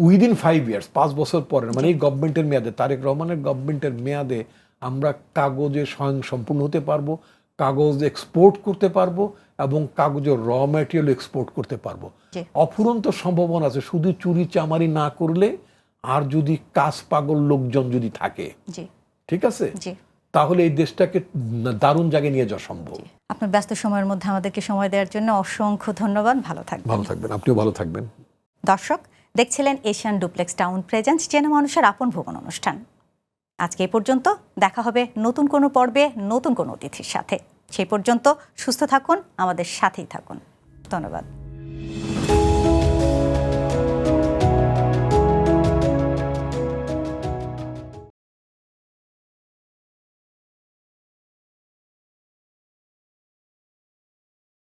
Speaker 2: উইদিন 5 ইয়ার্স, 5 বছর পরে, মানে এই গভর্নমেন্টের মেয়াদে, তারেক রহমানের গভর্নমেন্টের মেয়াদে আমরা কাগজে স্বয়ং সম্পূর্ণ হতে পারবো, কাগজ এক্সপোর্ট করতে পারবো এবং কাগজের র ম্যাটেরিয়াল এক্সপোর্ট করতে পারবো।
Speaker 1: জি।
Speaker 2: অফুরন্ত সম্ভাবনা আছে, শুধু চুরি চামারি না করলে, আর যদি কাজ পাগল লোকজন যদি থাকে,
Speaker 1: জি।
Speaker 2: ঠিক আছে,
Speaker 1: জি।
Speaker 2: তাহলে এই দেশটাকে দারুণ জায়গায় নিয়ে যাওয়া সম্ভব।
Speaker 1: আপনার ব্যস্ত সময়ের মধ্যে আমাদেরকে সময় দেওয়ার জন্য অসংখ্য ধন্যবাদ। ভালো থাকবেন।
Speaker 2: ভালো থাকবেন, আপনিও ভালো থাকবেন।
Speaker 1: দর্শক দেখছিলেন এশিয়ান ডুপ্লেক্স টাউন প্রেজেন্টস চেনা মানুষের আপন ভুবন অনুষ্ঠান। আজকে এই পর্যন্ত, দেখা হবে নতুন কোনো পর্বে নতুন কোনো অতিথির সাথে। সেই পর্যন্ত সুস্থ থাকুন, আমাদের সাথেই থাকুন। ধন্যবাদ।